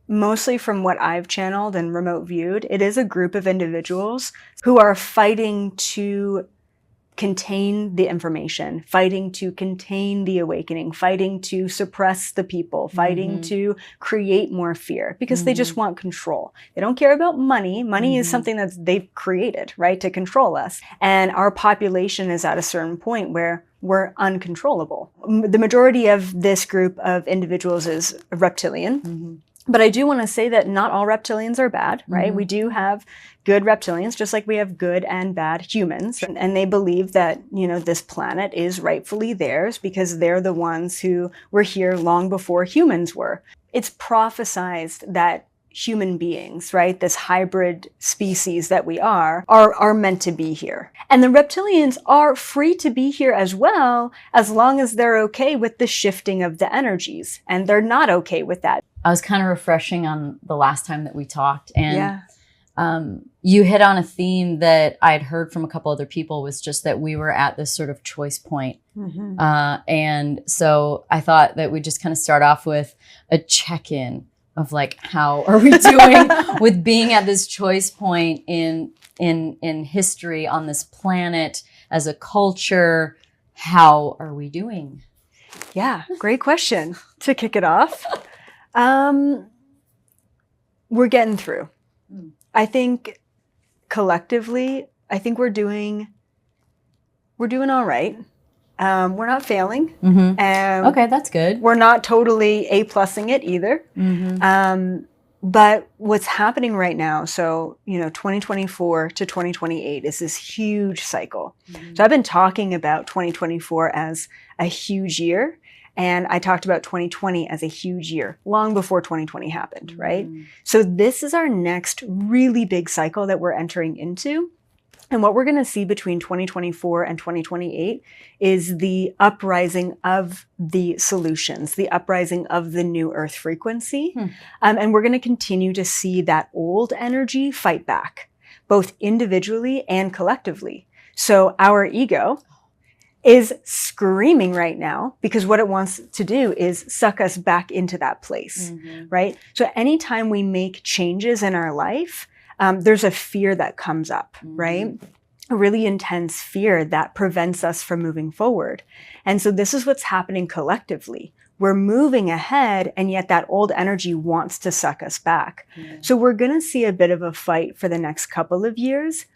mostly from what I've channeled and remote viewed, it is a group of individuals who are fighting to contain the information, fighting to contain the awakening, fighting to suppress the people, fighting to create more fear because they just want control. They don't care about money. Money is something that they've created, right, to control us. And our population is at a certain point where we're uncontrollable. The majority of this group of individuals is reptilian. But I do want to say that not all reptilians are bad, right? We do have good reptilians, just like we have good and bad humans. And they believe that, this planet is rightfully theirs because they're the ones who were here long before humans were. It's prophesized that human beings, right, this hybrid species that we are meant to be here. And the reptilians are free to be here as well, as long as they're okay with the shifting of the energies. And they're not okay with that. I was kind of refreshing on the last time that we talked, and you hit on a theme that I'd heard from a couple other people, was just that we were at this sort of choice point. And so I thought that we'd just kind of start off with a check-in of like, how are we doing with being at this choice point in history on this planet as a culture? How are we doing? Yeah, great question to kick it off. We're getting through. I think collectively, I think we're doing all right. We're not failing. Okay, that's good. We're not totally A+ing it either. But what's happening right now, so, 2024 to 2028 is this huge cycle. So I've been talking about 2024 as a huge year. And I talked about 2020 as a huge year, long before 2020 happened, right? So this is our next really big cycle that we're entering into. And what we're going to see between 2024 and 2028 is the uprising of the solutions, the uprising of the new Earth frequency. And we're going to continue to see that old energy fight back, both individually and collectively. So our ego is screaming right now because what it wants to do is suck us back into that place, right? So anytime we make changes in our life, there's a fear that comes up, right? A really intense fear that prevents us from moving forward. And so this is what's happening collectively. We're moving ahead, and yet that old energy wants to suck us back. So we're going to see a bit of a fight for the next couple of years,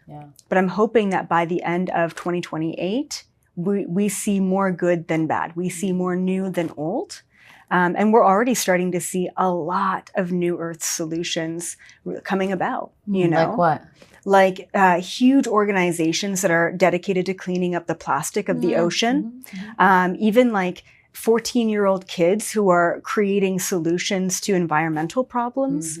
but I'm hoping that by the end of 2028, we see more good than bad. We see more new than old. And we're already starting to see a lot of new Earth solutions coming about, Like what? Like huge organizations that are dedicated to cleaning up the plastic of the ocean. Even like 14-year-old kids who are creating solutions to environmental problems.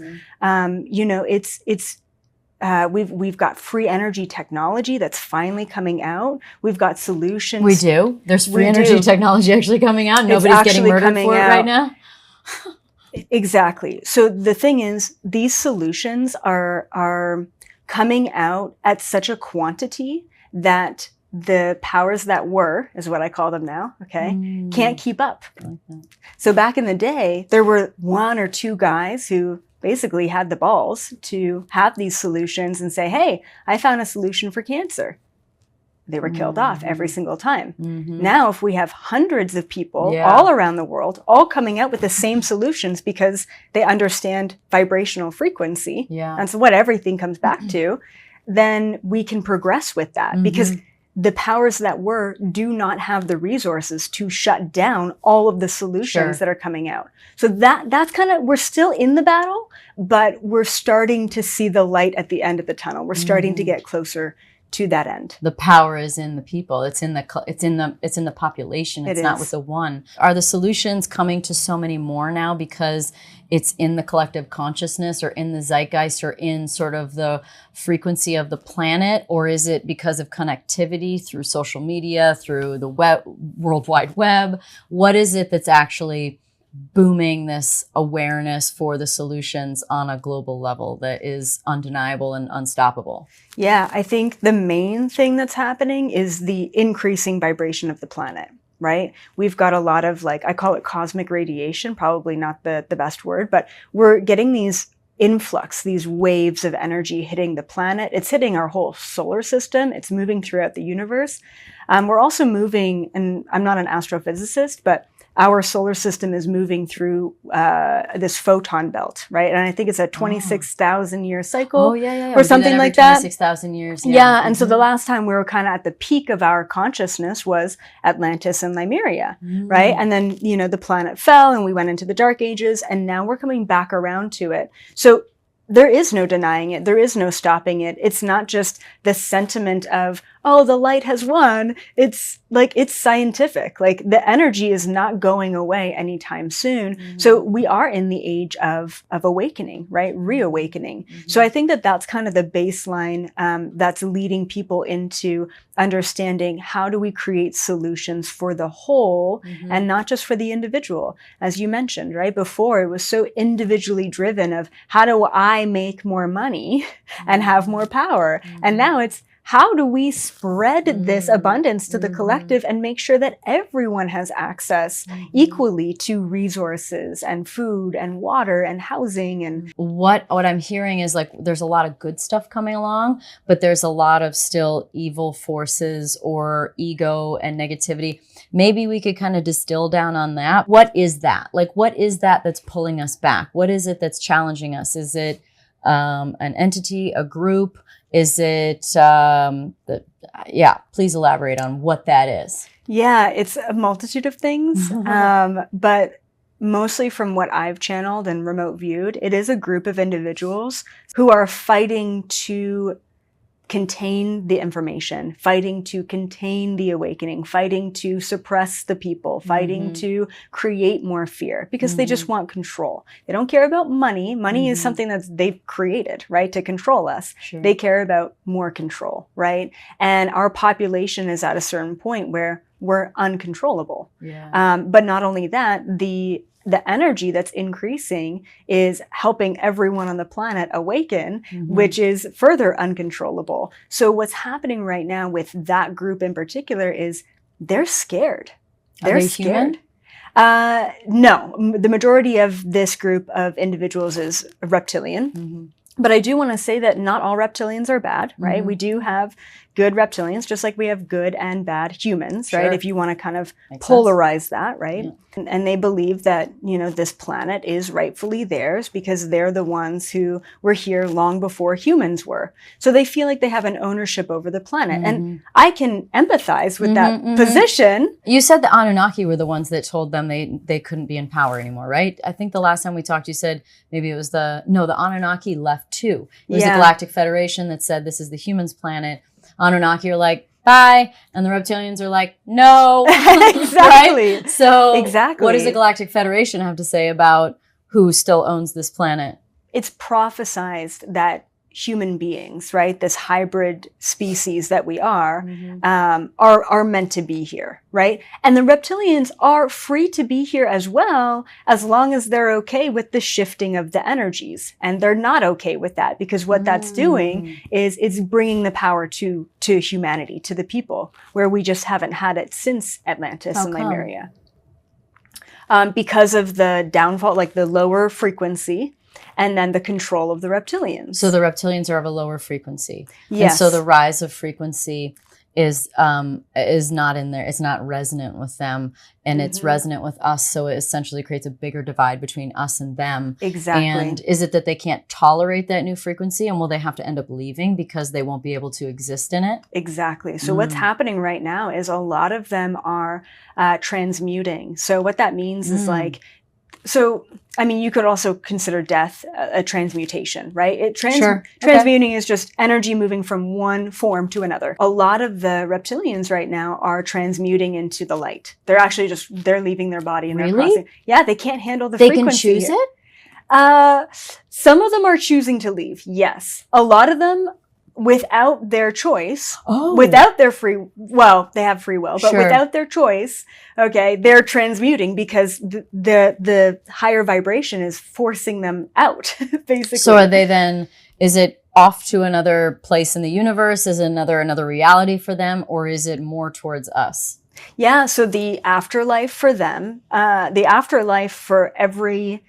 We've got free energy technology that's finally coming out. We've got solutions. We do. There's free energy technology actually coming out. Nobody's getting murdered for it right now. Exactly. So the thing is, these solutions are coming out at such a quantity that the powers that were, is what I call them now, okay, can't keep up. So back in the day, there were one or two guys who basically had the balls to have these solutions and say, hey, I found a solution for cancer. They were killed off every single time. Now, if we have hundreds of people all around the world, all coming out with the same solutions because they understand vibrational frequency, and so what everything comes back to, then we can progress with that because the powers that were do not have the resources to shut down all of the solutions that are coming out. So that's kind of, we're still in the battle, but we're starting to see the light at the end of the tunnel. We're starting to get closer to that end. The power is in the people. It's in the population. It's not with the one. Are the solutions coming to so many more now because it's in the collective consciousness or in the zeitgeist or in sort of the frequency of the planet? Or is it because of connectivity through social media, through the World Wide Web? What is it that's actually booming this awareness for the solutions on a global level that is undeniable and unstoppable? Yeah, I think the main thing that's happening is the increasing vibration of the planet, right? We've got a lot of, like, I call it cosmic radiation, probably not the best word, but we're getting these influx, these waves of energy hitting the planet. It's hitting our whole solar system. It's moving throughout the universe. We're also moving, and I'm not an astrophysicist, but our solar system is moving through this photon belt, right? And I think it's a 26,000 year cycle or something like that. 26,000 years. Yeah. And so the last time we were kind of at the peak of our consciousness was Atlantis and Lemuria, right? And then, you know, the planet fell and we went into the dark ages, and now we're coming back around to it. So there is no denying it. There is no stopping it. It's not just the sentiment of, oh, the light has won. It's like, it's scientific. Like, the energy is not going away anytime soon. So we are in the age of awakening, right? Reawakening. So I think that that's kind of the baseline that's leading people into understanding, how do we create solutions for the whole and not just for the individual? As you mentioned, right? Before, it was so individually driven of, how do I make more money and have more power? And now it's, how do we spread this abundance to the collective and make sure that everyone has access equally to resources and food and water and housing? And what I'm hearing is, like, there's a lot of good stuff coming along, but there's a lot of still evil forces or ego and negativity. Maybe we could kind of distill down on that. What is that? Like, what is that that's pulling us back? What is it that's challenging us? Is it an entity, a group? Is it, please elaborate on what that is. Yeah, it's a multitude of things, but mostly from what I've channeled and remote viewed, it is a group of individuals who are fighting to contain the information, fighting to contain the awakening, fighting to suppress the people, fighting to create more fear, because they just want control. They don't care about money. Money is something that they've created, right, to control us. Sure. They care about more control, right? And our population is at a certain point where we're uncontrollable. Yeah. But not only that, the energy that's increasing is helping everyone on the planet awaken, which is further uncontrollable. So what's happening right now with that group in particular is they're scared. They're scared. No, the majority of this group of individuals is reptilian. But I do want to say that not all reptilians are bad, right? We do have good reptilians, just like we have good and bad humans, right? If you want to kind of polarize that, right? And they believe that, you know, this planet is rightfully theirs because they're the ones who were here long before humans were. So they feel like they have an ownership over the planet. And I can empathize with that position. You said the Anunnaki were the ones that told them they couldn't be in power anymore, right? I think the last time we talked, you said maybe it was the Anunnaki left too. It was the Galactic Federation that said, this is the humans' planet. Anunnaki are like, bye. And the reptilians are like, no. Exactly. Right? So exactly. What does the Galactic Federation have to say about who still owns this planet? It's prophesized that human beings, right, this hybrid species that we are meant to be here, right? And the reptilians are free to be here as well, as long as they're okay with the shifting of the energies. And they're not okay with that, because what that's doing is it's bringing the power to humanity, to the people, where we just haven't had it since Atlantis and Lemuria. Because of the downfall, like the lower frequency, and then the control of the reptilians. So the reptilians are of a lower frequency. Yes. And so the rise of frequency is not in there. It's not resonant with them, and it's resonant with us. So it essentially creates a bigger divide between us and them. Exactly. And is it that they can't tolerate that new frequency, and will they have to end up leaving because they won't be able to exist in it? Exactly. So what's happening right now is a lot of them are transmuting. So what that means is like, so, I mean, you could also consider death a transmutation, right? Transmuting is just energy moving from one form to another. A lot of the reptilians right now are transmuting into the light. They're actually they're leaving their body and they're crossing. Yeah, they can't handle the frequency. They can choose it? Some of them are choosing to leave, yes. A lot of them, without their choice, without their they have free will, but without their choice, okay, they're transmuting because the higher vibration is forcing them out, basically. So are they then, is it off to another place in the universe? Is it another reality for them, or is it more towards us? Yeah, so the afterlife for them, the afterlife for every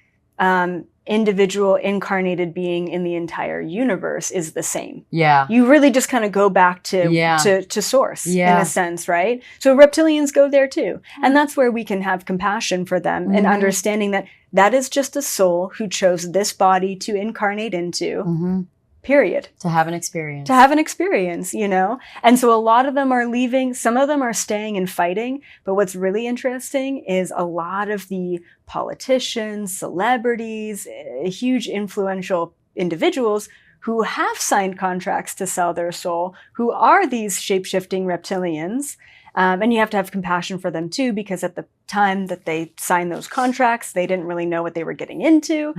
individual incarnated being in the entire universe is the same. Yeah. You really just kind of go back to source in a sense, right? So reptilians go there too. And that's where we can have compassion for them and understanding that that is just a soul who chose this body to incarnate into. Period. To have an experience. To have an experience, you know? And so a lot of them are leaving. Some of them are staying and fighting. But what's really interesting is a lot of the politicians, celebrities, huge influential individuals who have signed contracts to sell their soul, who are these shape-shifting reptilians. And you have to have compassion for them too, because at the time that they signed those contracts, they didn't really know what they were getting into.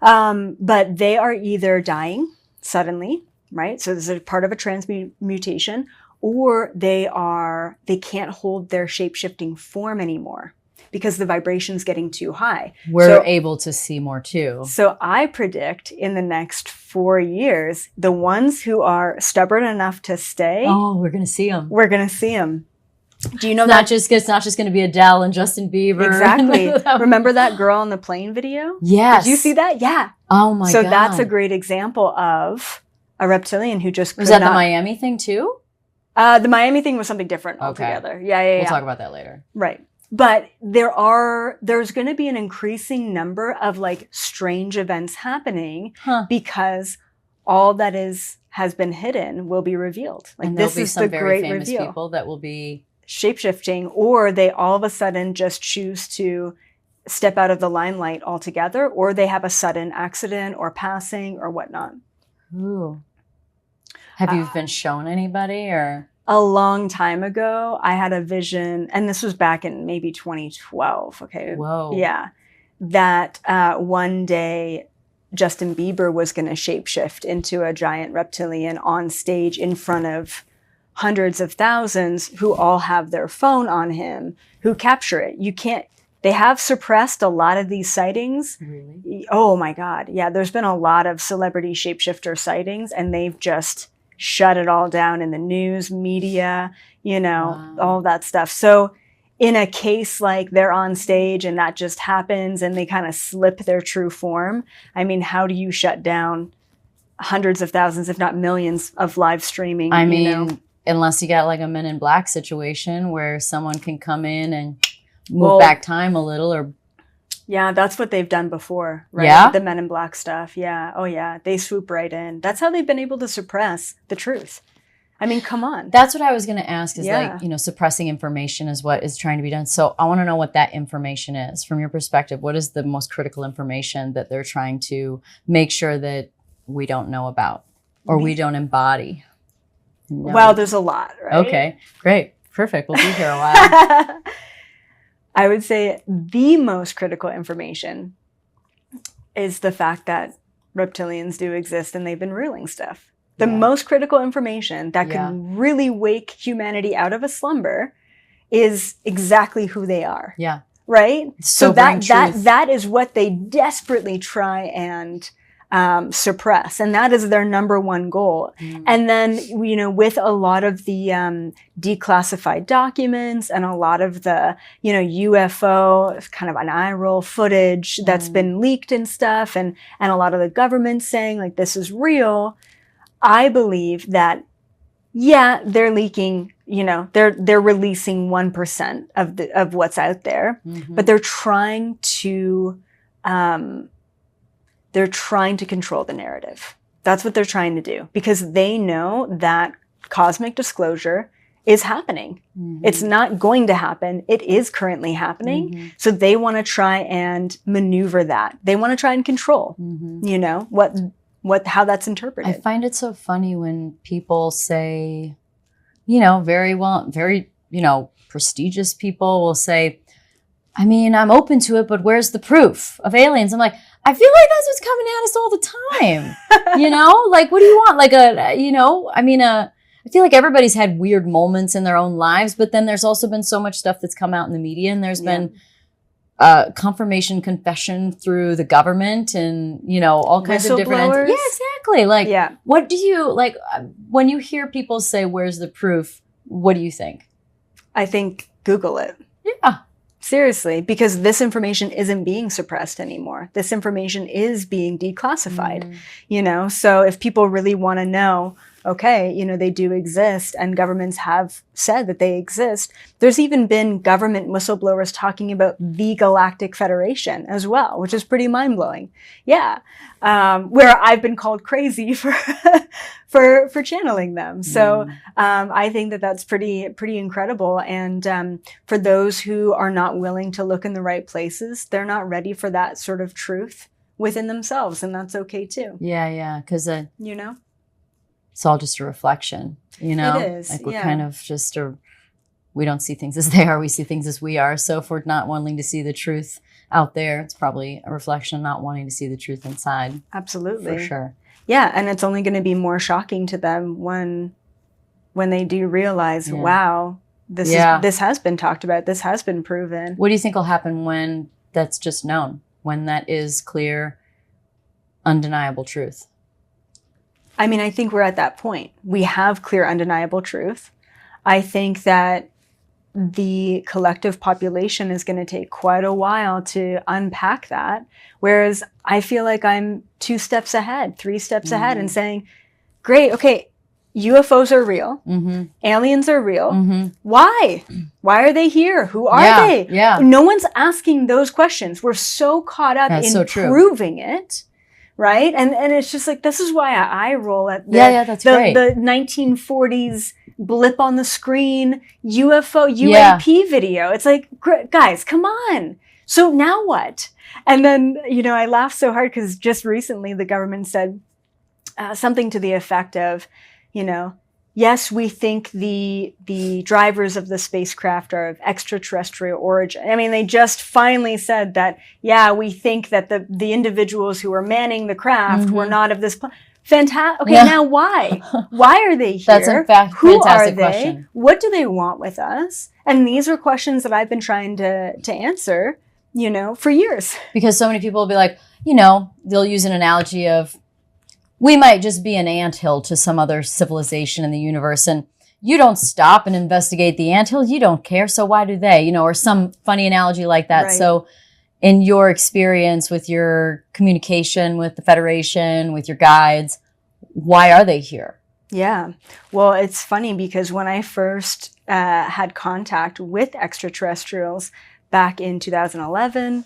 But they are either dying suddenly, right? So this is a part of a transmutation, or they can't hold their shape-shifting form anymore because the vibration's getting too high. We're able to see more too. So I predict in the next 4 years, the ones who are stubborn enough to stay. Oh, we're going to see them. We're going to see them. Do you know it's not just going to be Adele and Justin Bieber. Exactly. Remember that girl on the plane video? Yes. Did you see that? Yeah. Oh my God. So that's a great example of a reptilian who just was that the Miami thing too? The Miami thing was something different altogether. Yeah. We'll talk about that later. Right. But there's going to be an increasing number of like strange events happening because all that has been hidden will be revealed. Like, and there'll this be is some the very great famous reveal. people that will be Shape-shifting, or they all of a sudden just choose to step out of the limelight altogether, or they have a sudden accident or passing or whatnot. Ooh. Have you been shown anybody or? A long time ago, I had a vision, and this was back in maybe 2012. Okay. Whoa. Yeah. That one day Justin Bieber was going to shapeshift into a giant reptilian on stage in front of hundreds of thousands who all have their phone on him, who capture it. They have suppressed a lot of these sightings. Really? Oh my God. Yeah, there's been a lot of celebrity shapeshifter sightings, and they've just shut it all down in the news, media, all that stuff. So in a case like they're on stage and that just happens and they kind of slip their true form, I mean, how do you shut down hundreds of thousands, if not millions, of live streaming? I mean, unless you got like a Men in Black situation where someone can come in and move back time a little, or yeah, that's what they've done before, right? Yeah? The Men in Black stuff. Yeah. Oh yeah. They swoop right in. That's how they've been able to suppress the truth. I mean, come on. That's what I was going to ask is suppressing information is what is trying to be done. So I want to know what that information is from your perspective. What is the most critical information that they're trying to make sure that we don't know about or we don't embody? No. Well, there's a lot, right? Okay, great. Perfect. We'll be here a while. I would say the most critical information is the fact that reptilians do exist and they've been ruling stuff. The most critical information that can really wake humanity out of a slumber is exactly who they are. Yeah. Right? So that is what they desperately try and suppress. And that is their number one goal. And then, with a lot of the declassified documents and a lot of the, UFO, kind of an eye roll footage that's been leaked and stuff, and a lot of the government saying like, this is real. I believe that, they're leaking, they're releasing 1% of what's out there, but they're trying to control the narrative. That's what they're trying to do, because they know that cosmic disclosure is happening. It's not going to happen. It is currently happening. So they want to try and maneuver that. They want to try and control, how that's interpreted. I find it so funny when people say, very prestigious people will say, I mean, I'm open to it, but where's the proof of aliens? I'm like, I feel like that's what's coming at us all the time. Like, what do you want? Like I feel like everybody's had weird moments in their own lives, but then there's also been so much stuff that's come out in the media, and there's been confirmation, confession through the government and, all kinds of different entities. Yeah, exactly. Like, what do you, like, when you hear people say, where's the proof? What do you think? I think Google it. Yeah. Seriously, because this information isn't being suppressed anymore. This information is being declassified, you know? So if people really want to know, okay, you know, they do exist and governments have said that they exist. There's even been government whistleblowers talking about the Galactic Federation as well, which is pretty mind-blowing. Yeah. Where I've been called crazy for for channeling them. So I think that that's pretty incredible. And for those who are not willing to look in the right places, they're not ready for that sort of truth within themselves, and that's okay too. Yeah, because you know, it's all just a reflection. You know, it is. Like we're kind of just we don't see things as they are. We see things as we are. So if we're not wanting to see the truth out there, it's probably a reflection of not wanting to see the truth inside. Absolutely. For sure. Yeah. And it's only going to be more shocking to them when they do realize, wow, this has been talked about. This has been proven. What do you think will happen when that's just known? When that is clear, undeniable truth? I mean, I think we're at that point. We have clear, undeniable truth. I think that the collective population is going to take quite a while to unpack that. Whereas I feel like I'm 2 steps ahead, 3 steps ahead and saying, great, okay, UFOs are real. Aliens are real. Why? Why are they here? Who are they? Yeah. No one's asking those questions. We're so caught up in proving it. Right. And it's just like, this is why I roll at that's great. The 1940s blip on the screen, UAP video. It's like, guys, come on. So now what? And then, you know, I laughed so hard because just recently the government said something to the effect of, you know, yes, we think the drivers of the spacecraft are of extraterrestrial origin. I mean, they just finally said that, yeah, we think that the individuals who are manning the craft were not of this planet. Fantastic. Okay, now why? Why are they here? That's a fantastic question. What do they want with us? And these are questions that I've been trying to answer, you know, for years. Because so many people will be like, you know, they'll use an analogy of, we might just be an anthill to some other civilization in the universe, and you don't stop and investigate the anthill. You don't care, so why do they? You know, or some funny analogy like that. Right. So in your experience with your communication with the Federation, with your guides, why are they here? Yeah. Well, it's funny because when I first had contact with extraterrestrials back in 2011,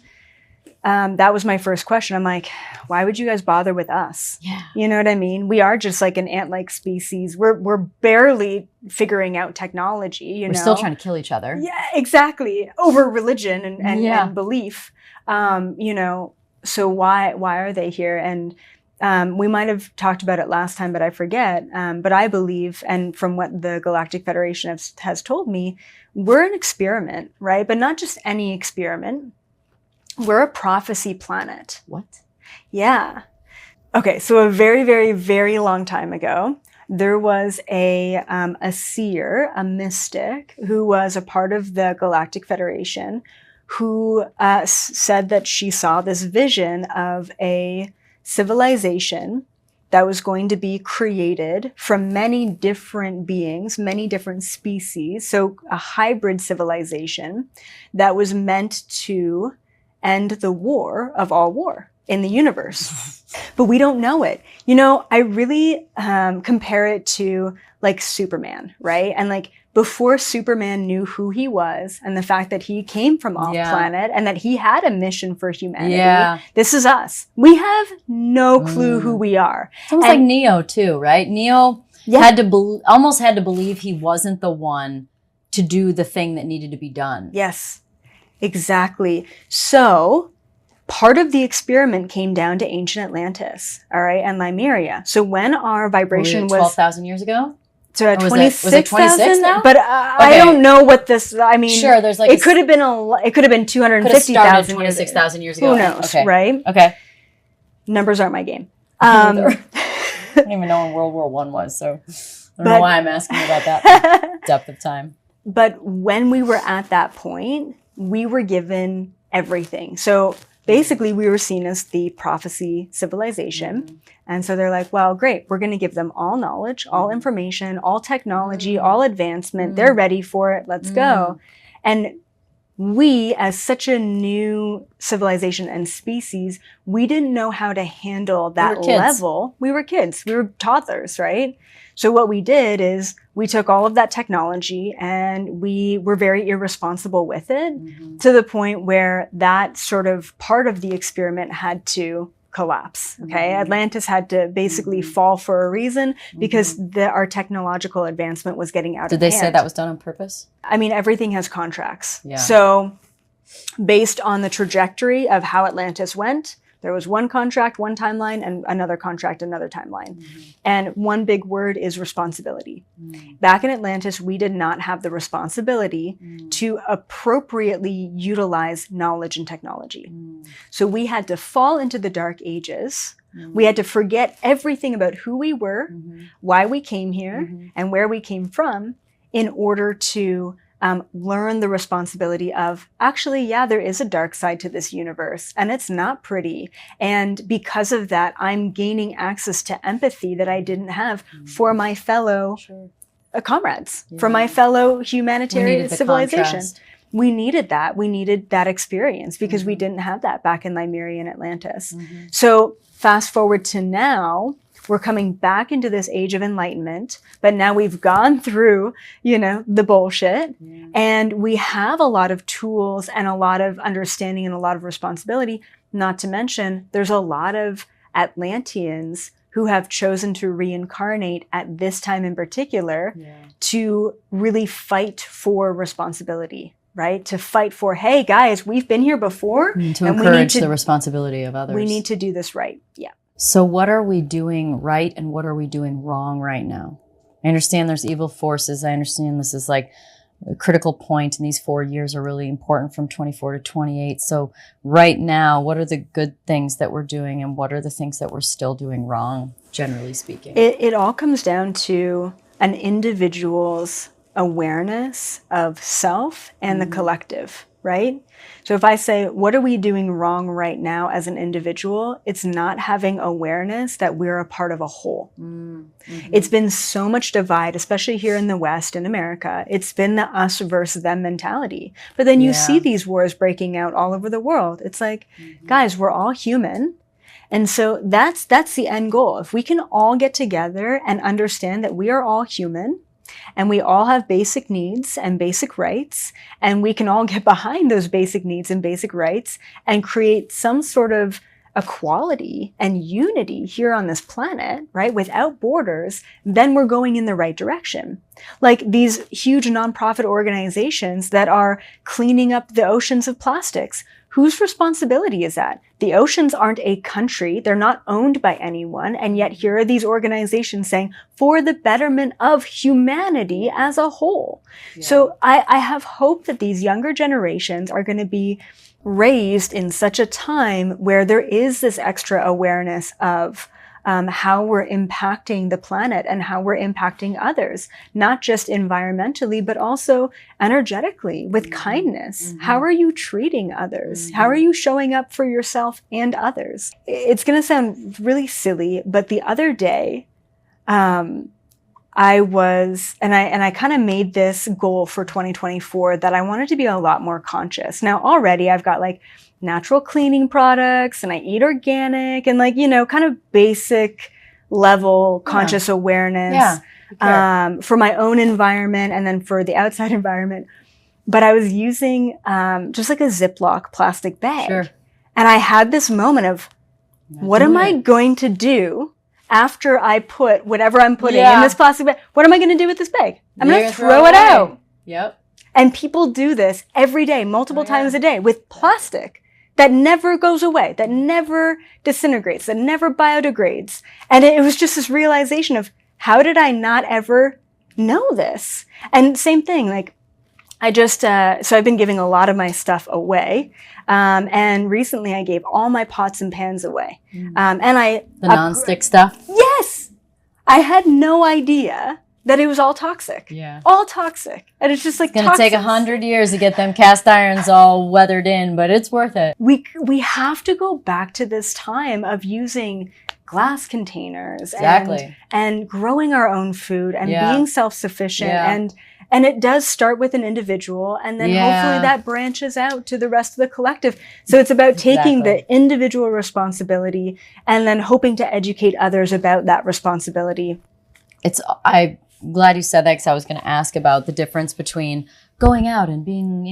that was my first question. I'm like, why would you guys bother with us? Yeah. You know what I mean? We are just like an ant-like species. We're barely figuring out technology, We're still trying to kill each other. Yeah, exactly. Over religion and belief. You know, so why are they here? And we might have talked about it last time, but I forget. But I believe, and from what the Galactic Federation has told me, we're an experiment, right? But not just any experiment. We're a prophecy planet. What? Yeah. Okay, so a very, very, very long time ago, there was a seer, a mystic, who was a part of the Galactic Federation, who said that she saw this vision of a civilization that was going to be created from many different beings, many different species. So a hybrid civilization that was meant to end the war of all war in the universe. But we don't know it. You know, I really compare it to like Superman, right? And like before Superman knew who he was and the fact that he came from off planet and that he had a mission for humanity. This is us. We have no clue who we are. It's almost like Neo too, right? Neo had to almost had to believe he wasn't the one to do the thing that needed to be done. Yes. Exactly. So part of the experiment came down to ancient Atlantis, all right, and Lemuria. So when our vibration was 12,000 years ago? So at 26,000 now? But I don't know what this, I mean, sure, there's like it could have been 250,000 26,000 years ago. Who knows, right? Okay. Numbers aren't my game. I don't even know when World War I was, so I don't know why I'm asking about that depth of time. But when we were at that point, we were given everything. So basically we were seen as the prophecy civilization. And so they're like, well, great, we're going to give them all knowledge, all information, all technology, all advancement. They're ready for it. Let's go. And we, as such a new civilization and species, we didn't know how to handle that level. We were kids. We were toddlers, right? So what we did is we took all of that technology and we were very irresponsible with it to the point where that sort of part of the experiment had to collapse. Okay. Atlantis had to basically fall for a reason because our technological advancement was getting out of hand. Did they say that was done on purpose? I mean, everything has contracts. Yeah. So based on the trajectory of how Atlantis went, there was one contract, one timeline, and another contract, another timeline. And one big word is responsibility. Back in Atlantis, we did not have the responsibility to appropriately utilize knowledge and technology. So we had to fall into the dark ages. We had to forget everything about who we were, why we came here, and where we came from in order to learn the responsibility of actually, yeah, there is a dark side to this universe and it's not pretty. And because of that, I'm gaining access to empathy that I didn't have for my fellow comrades, for my fellow humanitarian civilization. Contrast. We needed that. We needed that experience because we didn't have that back in Lemurian Atlantis. So fast forward to now, we're coming back into this age of enlightenment, but now we've gone through, the bullshit and we have a lot of tools and a lot of understanding and a lot of responsibility. Not to mention, there's a lot of Atlanteans who have chosen to reincarnate at this time in particular to really fight for responsibility. Right? To fight for, hey guys, we've been here before. To encourage the responsibility of others. We need to do this right. Yeah. So what are we doing right and what are we doing wrong right now? I understand there's evil forces. I understand this is like a critical point and these 4 years are really important from 24 to 28. So right now, what are the good things that we're doing and what are the things that we're still doing wrong, generally speaking? It all comes down to an individual's awareness of self and the collective, right? So if I say, what are we doing wrong right now as an individual? It's not having awareness that we're a part of a whole. It's been so much divide, especially here in the West, in America. It's been the us versus them mentality. But then you see these wars breaking out all over the world. It's like, guys, we're all human. And so that's the end goal. If we can all get together and understand that we are all human, and we all have basic needs and basic rights, and we can all get behind those basic needs and basic rights and create some sort of equality and unity here on this planet, right, without borders, then we're going in the right direction. Like these huge nonprofit organizations that are cleaning up the oceans of plastics. Whose responsibility is that? The oceans aren't a country. They're not owned by anyone. And yet here are these organizations saying, for the betterment of humanity as a whole. So I have hope that these younger generations are going to be raised in such a time where there is this extra awareness of how we're impacting the planet and how we're impacting others, not just environmentally, but also energetically with kindness. How are you treating others? How are you showing up for yourself and others? It's going to sound really silly, but the other day, I kind of made this goal for 2024 that I wanted to be a lot more conscious. Now already I've got like natural cleaning products and I eat organic and kind of basic level conscious awareness for my own environment and then for the outside environment. But I was using just like a Ziploc plastic bag. And I had this moment of, what am I going to do after I put whatever I'm putting in this plastic bag? What am I going to do with this bag? I'm going to throw it out. And people do this every day, multiple times a day with plastic that never goes away, that never disintegrates, that never biodegrades. And it was just this realization of, how did I not ever know this? And same thing, like I just, so I've been giving a lot of my stuff away. And recently I gave all my pots and pans away. And the nonstick stuff? Yes! I had no idea that it was all toxic. Yeah. All toxic. And it's just like, it's going to take 100 years to get them cast irons all weathered in, but it's worth it. We have to go back to this time of using glass containers and growing our own food and being self-sufficient. And it does start with an individual, and then hopefully that branches out to the rest of the collective. So it's about taking the individual responsibility and then hoping to educate others about that responsibility. I'm glad you said that, because I was going to ask about the difference between going out and being,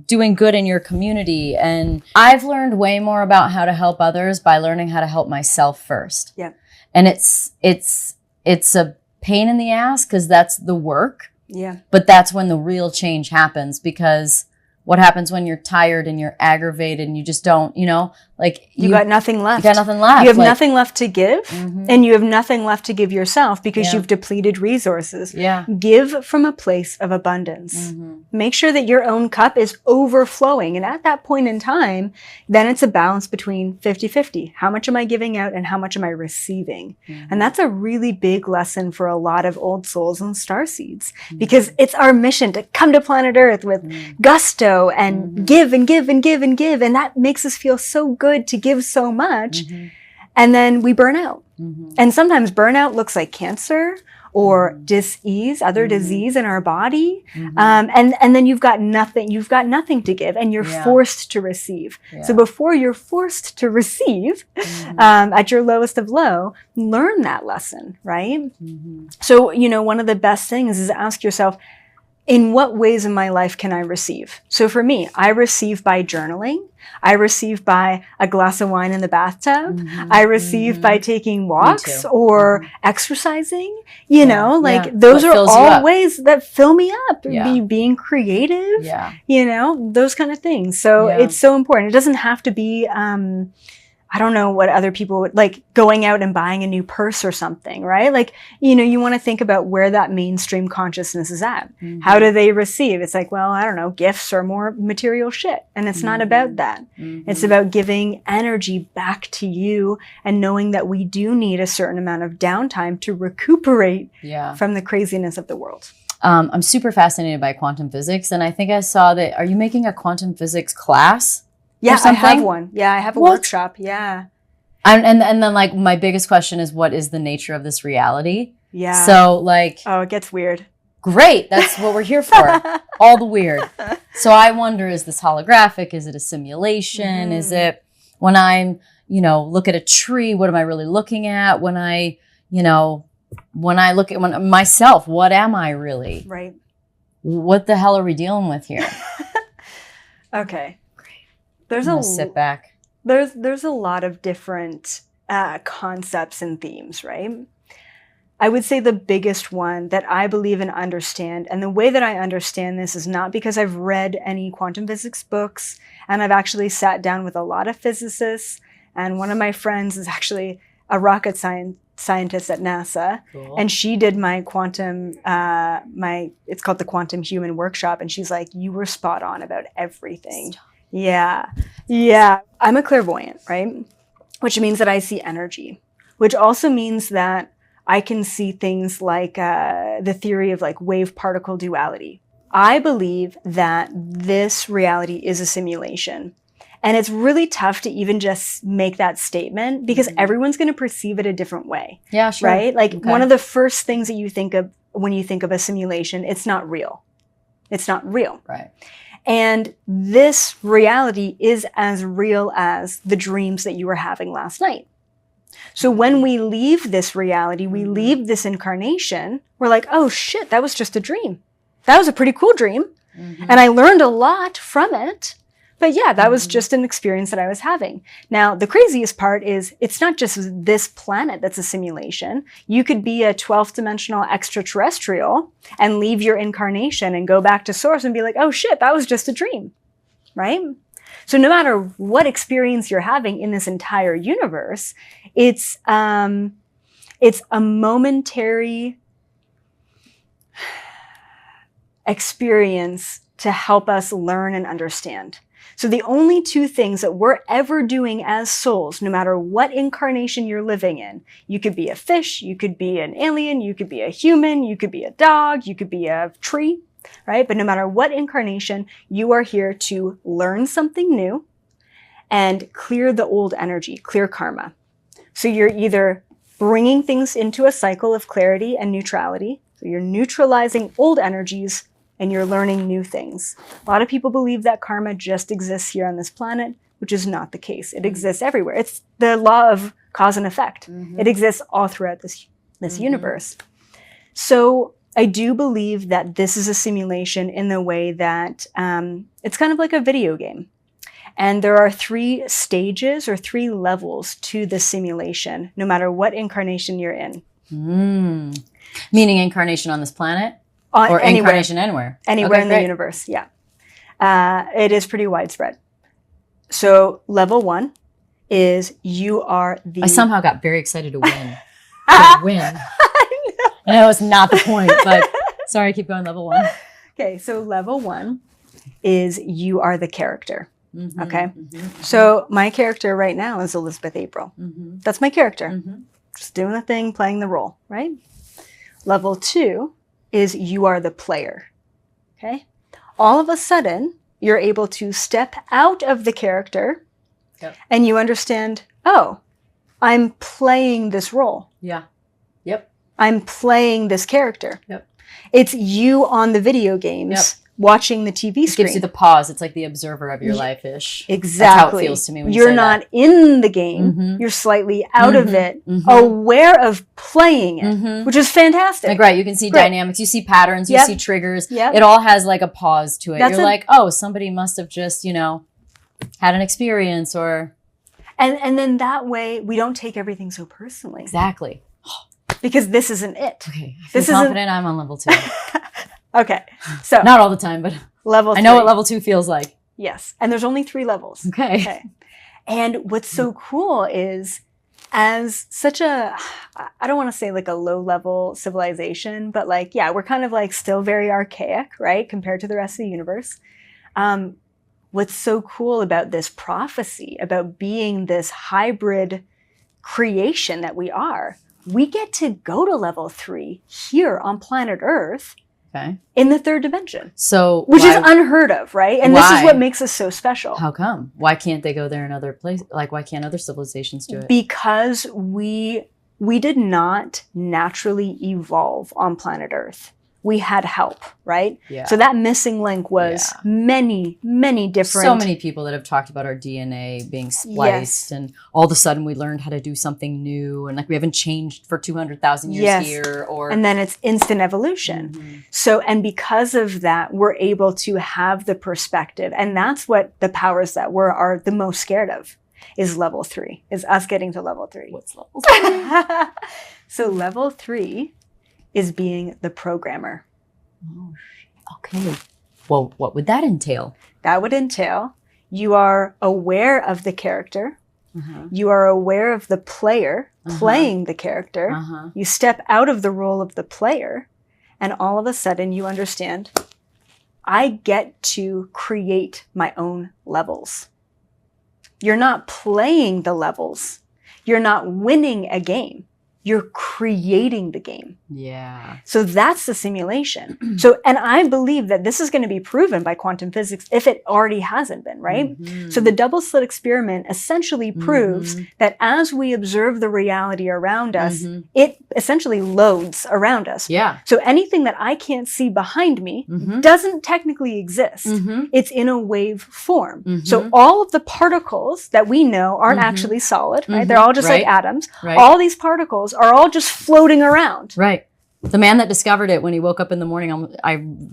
doing good in your community. And I've learned way more about how to help others by learning how to help myself first. Yeah. And it's a pain in the ass, because that's the work. Yeah. But that's when the real change happens, because what happens when you're tired and you're aggravated and you just don't, you got nothing left. You got nothing left. You have nothing left to give, and you have nothing left to give yourself because you've depleted resources. Yeah. Give from a place of abundance. Make sure that your own cup is overflowing. And at that point in time, then it's a balance between 50-50. How much am I giving out and how much am I receiving? And that's a really big lesson for a lot of old souls and starseeds, because it's our mission to come to planet Earth with gusto and give and give and give and give. And that makes us feel so good to give so much. And then we burn out. And sometimes burnout looks like cancer or dis-ease, other disease in our body. And then you've got nothing to give, and you're forced to receive. So before you're forced to receive, at your lowest of low, learn that lesson, right? So, one of the best things is ask yourself, in what ways in my life can I receive? So for me, I receive by journaling. I receive by a glass of wine in the bathtub. I receive by taking walks or exercising. Those are all ways that fill me up. Being creative, those kind of things. So it's so important. It doesn't have to be, I don't know what other people would like, going out and buying a new purse or something, right? You want to think about where that mainstream consciousness is at. How do they receive? It's like, well, I don't know, gifts or more material shit. And it's not about that. It's about giving energy back to you and knowing that we do need a certain amount of downtime to recuperate from the craziness of the world. I'm super fascinated by quantum physics. And I think I saw that, are you making a quantum physics class? Yeah, I have one. Yeah, I have a workshop. Yeah. And then my biggest question is, what is the nature of this reality? Yeah. So oh, it gets weird. Great. That's what we're here for. All the weird. So I wonder, is this holographic? Is it a simulation? Is it when I'm, look at a tree, what am I really looking at? When I look at myself, what am I really? Right. What the hell are we dealing with here? Okay. Sit back. There's a lot of different concepts and themes, right? I would say the biggest one that I believe and understand, and the way that I understand this is not because I've read any quantum physics books, and I've actually sat down with a lot of physicists, and one of my friends is actually a rocket scientist at NASA. Cool. And she did my quantum, it's called the Quantum Human Workshop, and she's like, you were spot on about everything. Yeah. I'm a clairvoyant, right? Which means that I see energy, which also means that I can see things like the theory of wave particle duality. I believe that this reality is a simulation. And it's really tough to even just make that statement because everyone's going to perceive it a different way. Yeah, sure. Right? One of the first things that you think of when you think of a simulation, it's not real. It's not real. Right. And this reality is as real as the dreams that you were having last night. So when we leave this reality, we leave this incarnation, we're like, oh shit, that was just a dream. That was a pretty cool dream. And I learned a lot from it. But yeah, that was just an experience that I was having. Now, the craziest part is it's not just this planet that's a simulation. You could be a 12th dimensional extraterrestrial and leave your incarnation and go back to source and be like, oh shit, that was just a dream, right? So no matter what experience you're having in this entire universe, it's a momentary experience to help us learn and understand. So the only two things that we're ever doing as souls, no matter what incarnation you're living in, you could be a fish, you could be an alien, you could be a human, you could be a dog, you could be a tree, right? But no matter what incarnation, you are here to learn something new and clear the old energy, clear karma. So you're either bringing things into a cycle of clarity and neutrality. So you're neutralizing old energies and you're learning new things. A lot of people believe that karma just exists here on this planet, which is not the case. It exists everywhere. It's the law of cause and effect. It exists all throughout this universe. So I do believe that this is a simulation in the way that it's kind of like a video game. And there are 3 stages or 3 levels to the simulation, no matter what incarnation you're in. Meaning incarnation on this planet? Or Anywhere. incarnation anywhere? Anywhere in the universe, yeah. It is pretty widespread. So level 1 is you are the... I somehow got very excited to win. To win. I know it's not the point, but sorry, keep going, level 1. Okay, so level 1 is you are the character. Okay, so my character right now is Elizabeth April. That's my character. Just doing the thing, playing the role, right? Level 2 is you are the player. Okay, all of a sudden you're able to step out of the character and you understand, oh, I'm playing this role. Yeah. Yep. I'm playing this character. Yep. It's you on the video games. Watching the TV screen. It gives you the pause. It's like the observer of your life-ish. Exactly. That's how it feels to me when you're say not that. in the game. You're slightly out of it, aware of playing it, which is fantastic. Like, right, you can see dynamics, you see patterns, you see triggers. It all has like a pause to it. You're like, oh, somebody must have just, had an experience or... And then that way, we don't take everything so personally. Exactly. Because this isn't it. Okay, I feel confident I'm on level 2. Okay, so not all the time, but level 3. I know what level 2 feels like. Yes, and there's only 3 levels. Okay. And what's so cool is, as such a, I don't want to say like a low-level civilization, but like, yeah, we're kind of like still very archaic, right, compared to the rest of the universe. What's so cool about this prophecy, about being this hybrid creation that we get to go to level 3 here on planet Earth. Okay. In the 3rd dimension. So which is unheard of, right? And this is what makes us so special. How come? Why can't they go there in other places? Like, why can't other civilizations do it? Because we did not naturally evolve on planet Earth. We had help, right? Yeah. So that missing link was many, many different... So many people that have talked about our DNA being spliced and all of a sudden we learned how to do something new and like we haven't changed for 200,000 years here or... And then it's instant evolution. So, and because of that, we're able to have the perspective. And that's what the powers that are the most scared of, is level 3, is us getting to level 3. What's level 3? So level 3 is being the programmer. Oh, okay. Well, what would that entail? That would entail you are aware of the character. You are aware of the player playing the character. You step out of the role of the player, and all of a sudden you understand, I get to create my own levels. You're not playing the levels. You're not winning a game. You're creating the game. Yeah. So that's the simulation. So, and I believe that this is going to be proven by quantum physics if it already hasn't been, right? So the double slit experiment essentially proves that as we observe the reality around us, it essentially loads around us. Yeah. So anything that I can't see behind me doesn't technically exist. It's in a wave form. So all of the particles that we know aren't actually solid, right? They're all just like atoms. All these particles are all just floating around. Right. The man that discovered it when he woke up in the morning,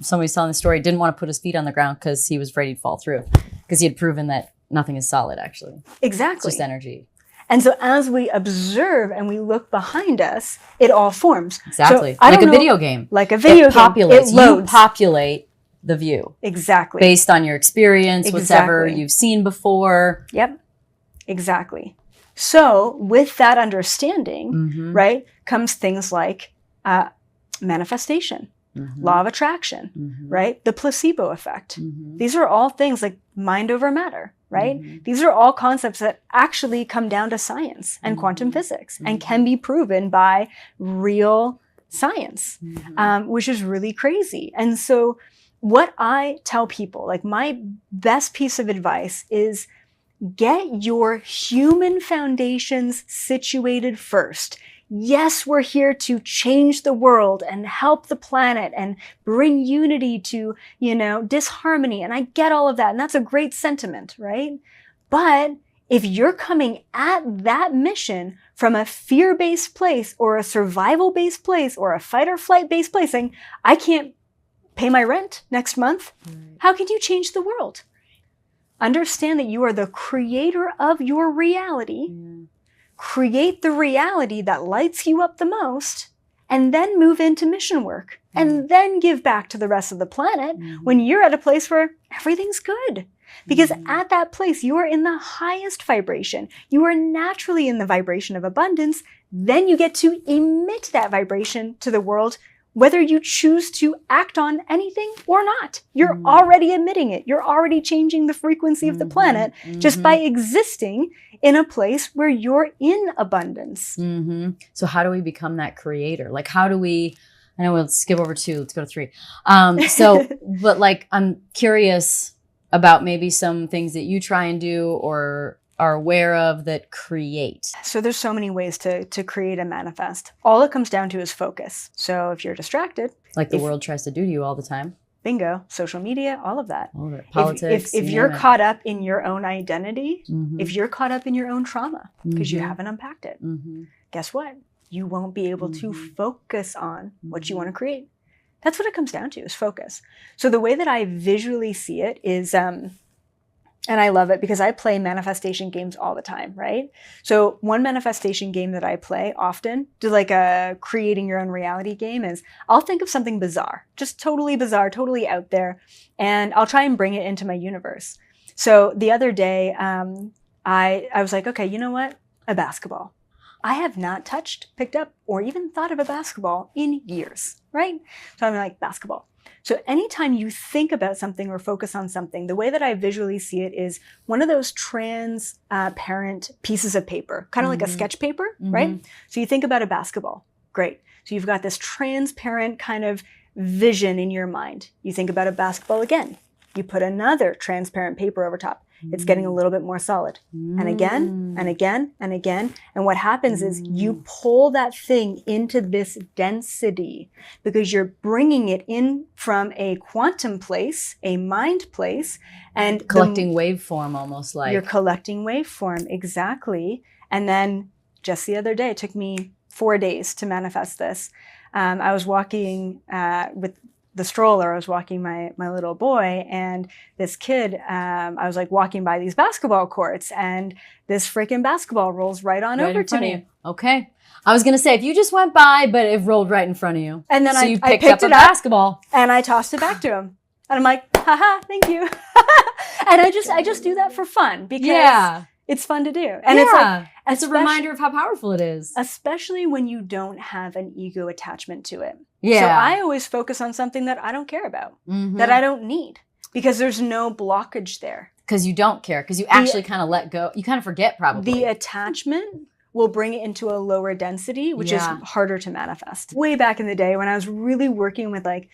somebody's telling the story, didn't want to put his feet on the ground because he was afraid he'd fall through. Because he had proven that nothing is solid, actually. Exactly. It's just energy. And so as we observe and we look behind us, it all forms. Exactly. So, like a video game. Like a video game. It loads. You populate the view. Exactly. Based on your experience, whatever you've seen before. Yep. Exactly. So with that understanding, right, comes things like manifestation. law of attraction, right? The placebo effect. These are all things like mind over matter, right? These are all concepts that actually come down to science and quantum physics and can be proven by real science, which is really crazy. And so what I tell people, like my best piece of advice is get your human foundations situated first. Yes, we're here to change the world and help the planet and bring unity to, disharmony. And I get all of that. And that's a great sentiment, right? But if you're coming at that mission from a fear-based place or a survival-based place or a fight or flight-based place, saying, I can't pay my rent next month, how can you change the world? Understand that you are the creator of your reality. Create the reality that lights you up the most, and then move into mission work, and then give back to the rest of the planet when you're at a place where everything's good. Because at that place, you are in the highest vibration. You are naturally in the vibration of abundance. Then you get to emit that vibration to the world, whether you choose to act on anything or not. You're already emitting it. You're already changing the frequency of the planet just by existing in a place where you're in abundance. So how do we become that creator? Like, how do we, I know we'll skip over 2, let's go to 3. But like, I'm curious about maybe some things that you try and do or are aware of that create. So there's so many ways to create and manifest. All it comes down to is focus. So if you're distracted, like the world tries to do to you all the time. Bingo, social media, all of that. All of it. Politics. If you're caught up in your own identity, if you're caught up in your own trauma because you haven't unpacked it, guess what? You won't be able to focus on what you want to create. That's what it comes down to, is focus. So the way that I visually see it is, and I love it because I play manifestation games all the time, right? So one manifestation game that I play often, do like a creating your own reality game, is I'll think of something bizarre, just totally bizarre, totally out there, and I'll try and bring it into my universe. So the other day, I was like, okay, you know what? A basketball. I have not touched, picked up, or even thought of a basketball in years, right? So I'm like, basketball. So anytime you think about something or focus on something, the way that I visually see it is one of those transparent pieces of paper, kind of like a sketch paper, right? So you think about a basketball. Great. So you've got this transparent kind of vision in your mind. You think about a basketball again. You put another transparent paper over top. It's getting a little bit more solid. And again, and again, and again. And what happens is you pull that thing into this density because you're bringing it in from a quantum place, a mind place, and collecting waveform, almost like. You're collecting waveform, exactly. And then just the other day, it took me 4 days to manifest this. I was walking with the stroller, I was walking my little boy, and this kid, I was like walking by these basketball courts, and this freaking basketball rolls right on over to me. Okay. I was going to say, if you just went by, but it rolled right in front of you. And then so I picked picked up it a basketball. And I tossed it back to him. And I'm like, haha, thank you. And I just do that for fun because it's fun to do. And it's like, it's a reminder of how powerful it is. Especially when you don't have an ego attachment to it. Yeah. So I always focus on something that I don't care about, that I don't need, because there's no blockage there. Because you don't care, because you actually kind of let go. You kind of forget probably. The attachment will bring it into a lower density, which is harder to manifest. Way back in the day when I was really working with like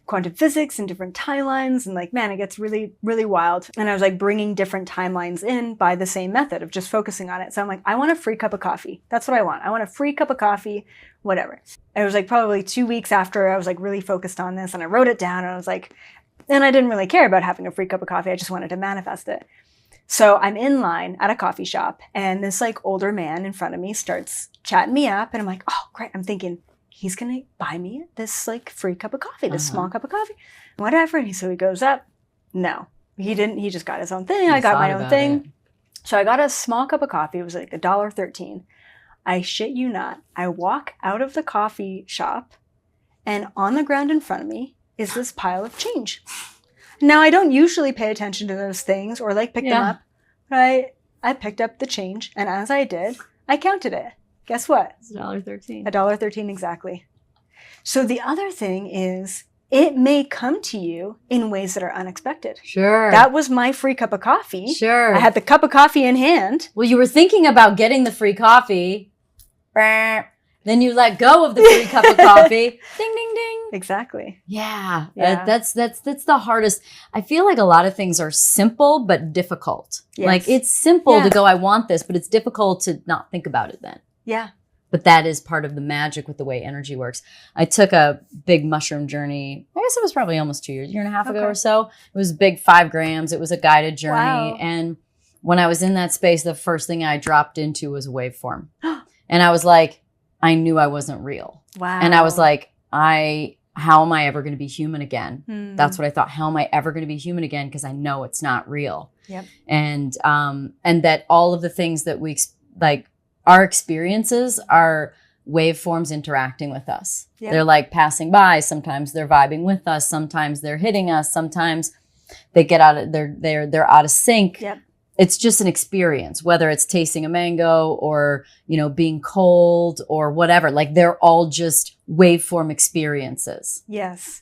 quantum physics and different timelines, and like, man, it gets really, really wild. And I was like bringing different timelines in by the same method of just focusing on it. So I'm like, I want a free cup of coffee. That's what I want. I want a free cup of coffee, whatever. It was like probably 2 weeks after I was like really focused on this, and I wrote it down, and I was like, and I didn't really care about having a free cup of coffee. I just wanted to manifest it. So I'm in line at a coffee shop, and this like older man in front of me starts chatting me up, and I'm like, oh, great. I'm thinking, he's going to buy me this like free cup of coffee, this small cup of coffee, whatever. And so he goes up. No, he didn't. He just got his own thing. I got my own thing. So I got a small cup of coffee. It was like $1.13. I shit you not. I walk out of the coffee shop, and on the ground in front of me is this pile of change. Now, I don't usually pay attention to those things or like pick them up, but I picked up the change. And as I did, I counted it. Guess what? It's $1.13. $1.13 exactly. So the other thing is it may come to you in ways that are unexpected. Sure. That was my free cup of coffee. Sure. I had the cup of coffee in hand. Well, you were thinking about getting the free coffee. Then you let go of the free cup of coffee. Ding, ding, ding. Exactly. Yeah. Yeah. That's the hardest. I feel like a lot of things are simple, but difficult. Yes. Like it's simple Yeah. to go, I want this, but it's difficult to not think about it then. Yeah. But that is part of the magic with the way energy works. I took a big mushroom journey. I guess it was probably almost 2 years, year and a half ago or so. It was big, 5 grams. It was a guided journey. Wow. And when I was in that space, the first thing I dropped into was a waveform. And I was like, I knew I wasn't real. Wow. And I was like, how am I ever going to be human again? That's what I thought. How am I ever going to be human again? Because I know it's not real. Yep. And that all of the things that we like, our experiences are waveforms interacting with us. Yep. They're like passing by. Sometimes they're vibing with us. Sometimes they're hitting us. Sometimes they get out of they're out of sync. Yep. It's just an experience, whether it's tasting a mango or, being cold or whatever. Like they're all just waveform experiences. Yes.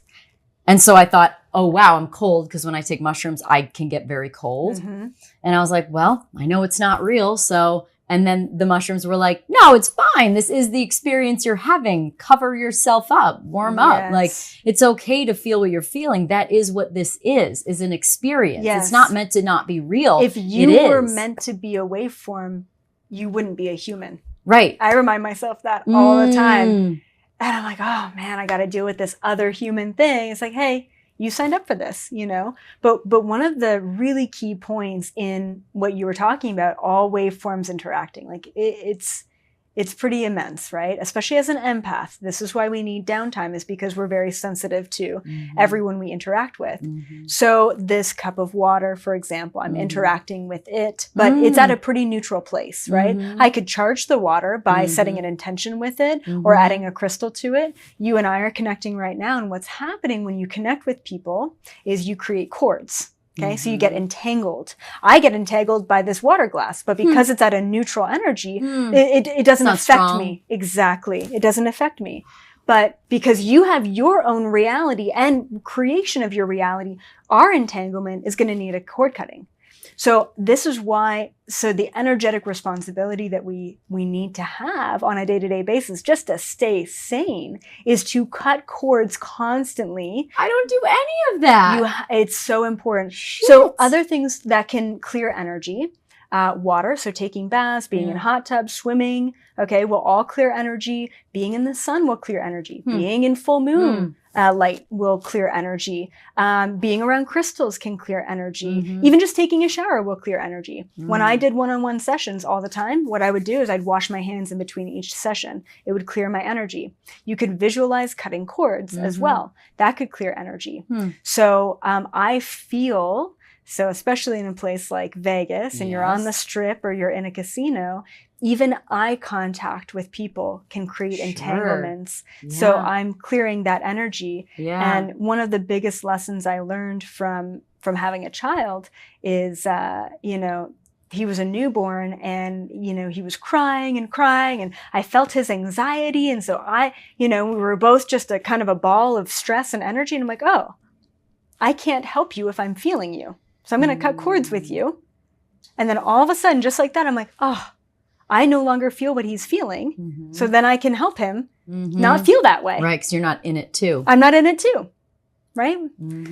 And so I thought, oh, wow, I'm cold because when I take mushrooms, I can get very cold. Mm-hmm. And I was like, well, I know it's not real. So, and then the mushrooms were like, no, it's fine. This is the experience you're having. Cover yourself up, warm up. Like it's okay to feel what you're feeling. That is what this is an experience. Yes. It's not meant to not be real. If you were meant to be a waveform, you wouldn't be a human. Right. I remind myself that all the time. And I'm like, oh man, I got to deal with this other human thing. It's like, hey, you signed up for this, But one of the really key points in what you were talking about, all waveforms interacting, like it's pretty immense, right? Especially as an empath. This is why we need downtime, is because we're very sensitive to everyone we interact with. So this cup of water, for example, I'm interacting with it, but it's at a pretty neutral place, right? I could charge the water by setting an intention with it or adding a crystal to it. You and I are connecting right now. And what's happening when you connect with people is you create cords. Okay, so you get entangled. I get entangled by this water glass, but because it's at a neutral energy, it doesn't affect me. Exactly. It doesn't affect me. But because you have your own reality and creation of your reality, our entanglement is going to need a cord cutting. So this is why, the energetic responsibility that we need to have on a day-to-day basis just to stay sane is to cut cords constantly. I don't do any of that. It's so important. Shit. So other things that can clear energy, water, so taking baths, being in hot tubs, swimming, okay, will all clear energy. Being in the sun will clear energy. Being in full moon light will clear energy. Being around crystals can clear energy. Even just taking a shower will clear energy. When I did one-on-one sessions all the time, what I would do is I'd wash my hands in between each session. It would clear my energy. You could visualize cutting cords as well. That could clear energy. So I feel... So especially in a place like Vegas and you're on the strip or you're in a casino, even eye contact with people can create entanglements. Yeah. So I'm clearing that energy. Yeah. And one of the biggest lessons I learned from having a child is, he was a newborn and, he was crying and I felt his anxiety. And so we were both just a kind of a ball of stress and energy. And I'm like, oh, I can't help you if I'm feeling you. So I'm going to cut cords with you. And then all of a sudden, just like that, I'm like, oh, I no longer feel what he's feeling. So then I can help him not feel that way. Right, because you're not in it too. I'm not in it too. Right?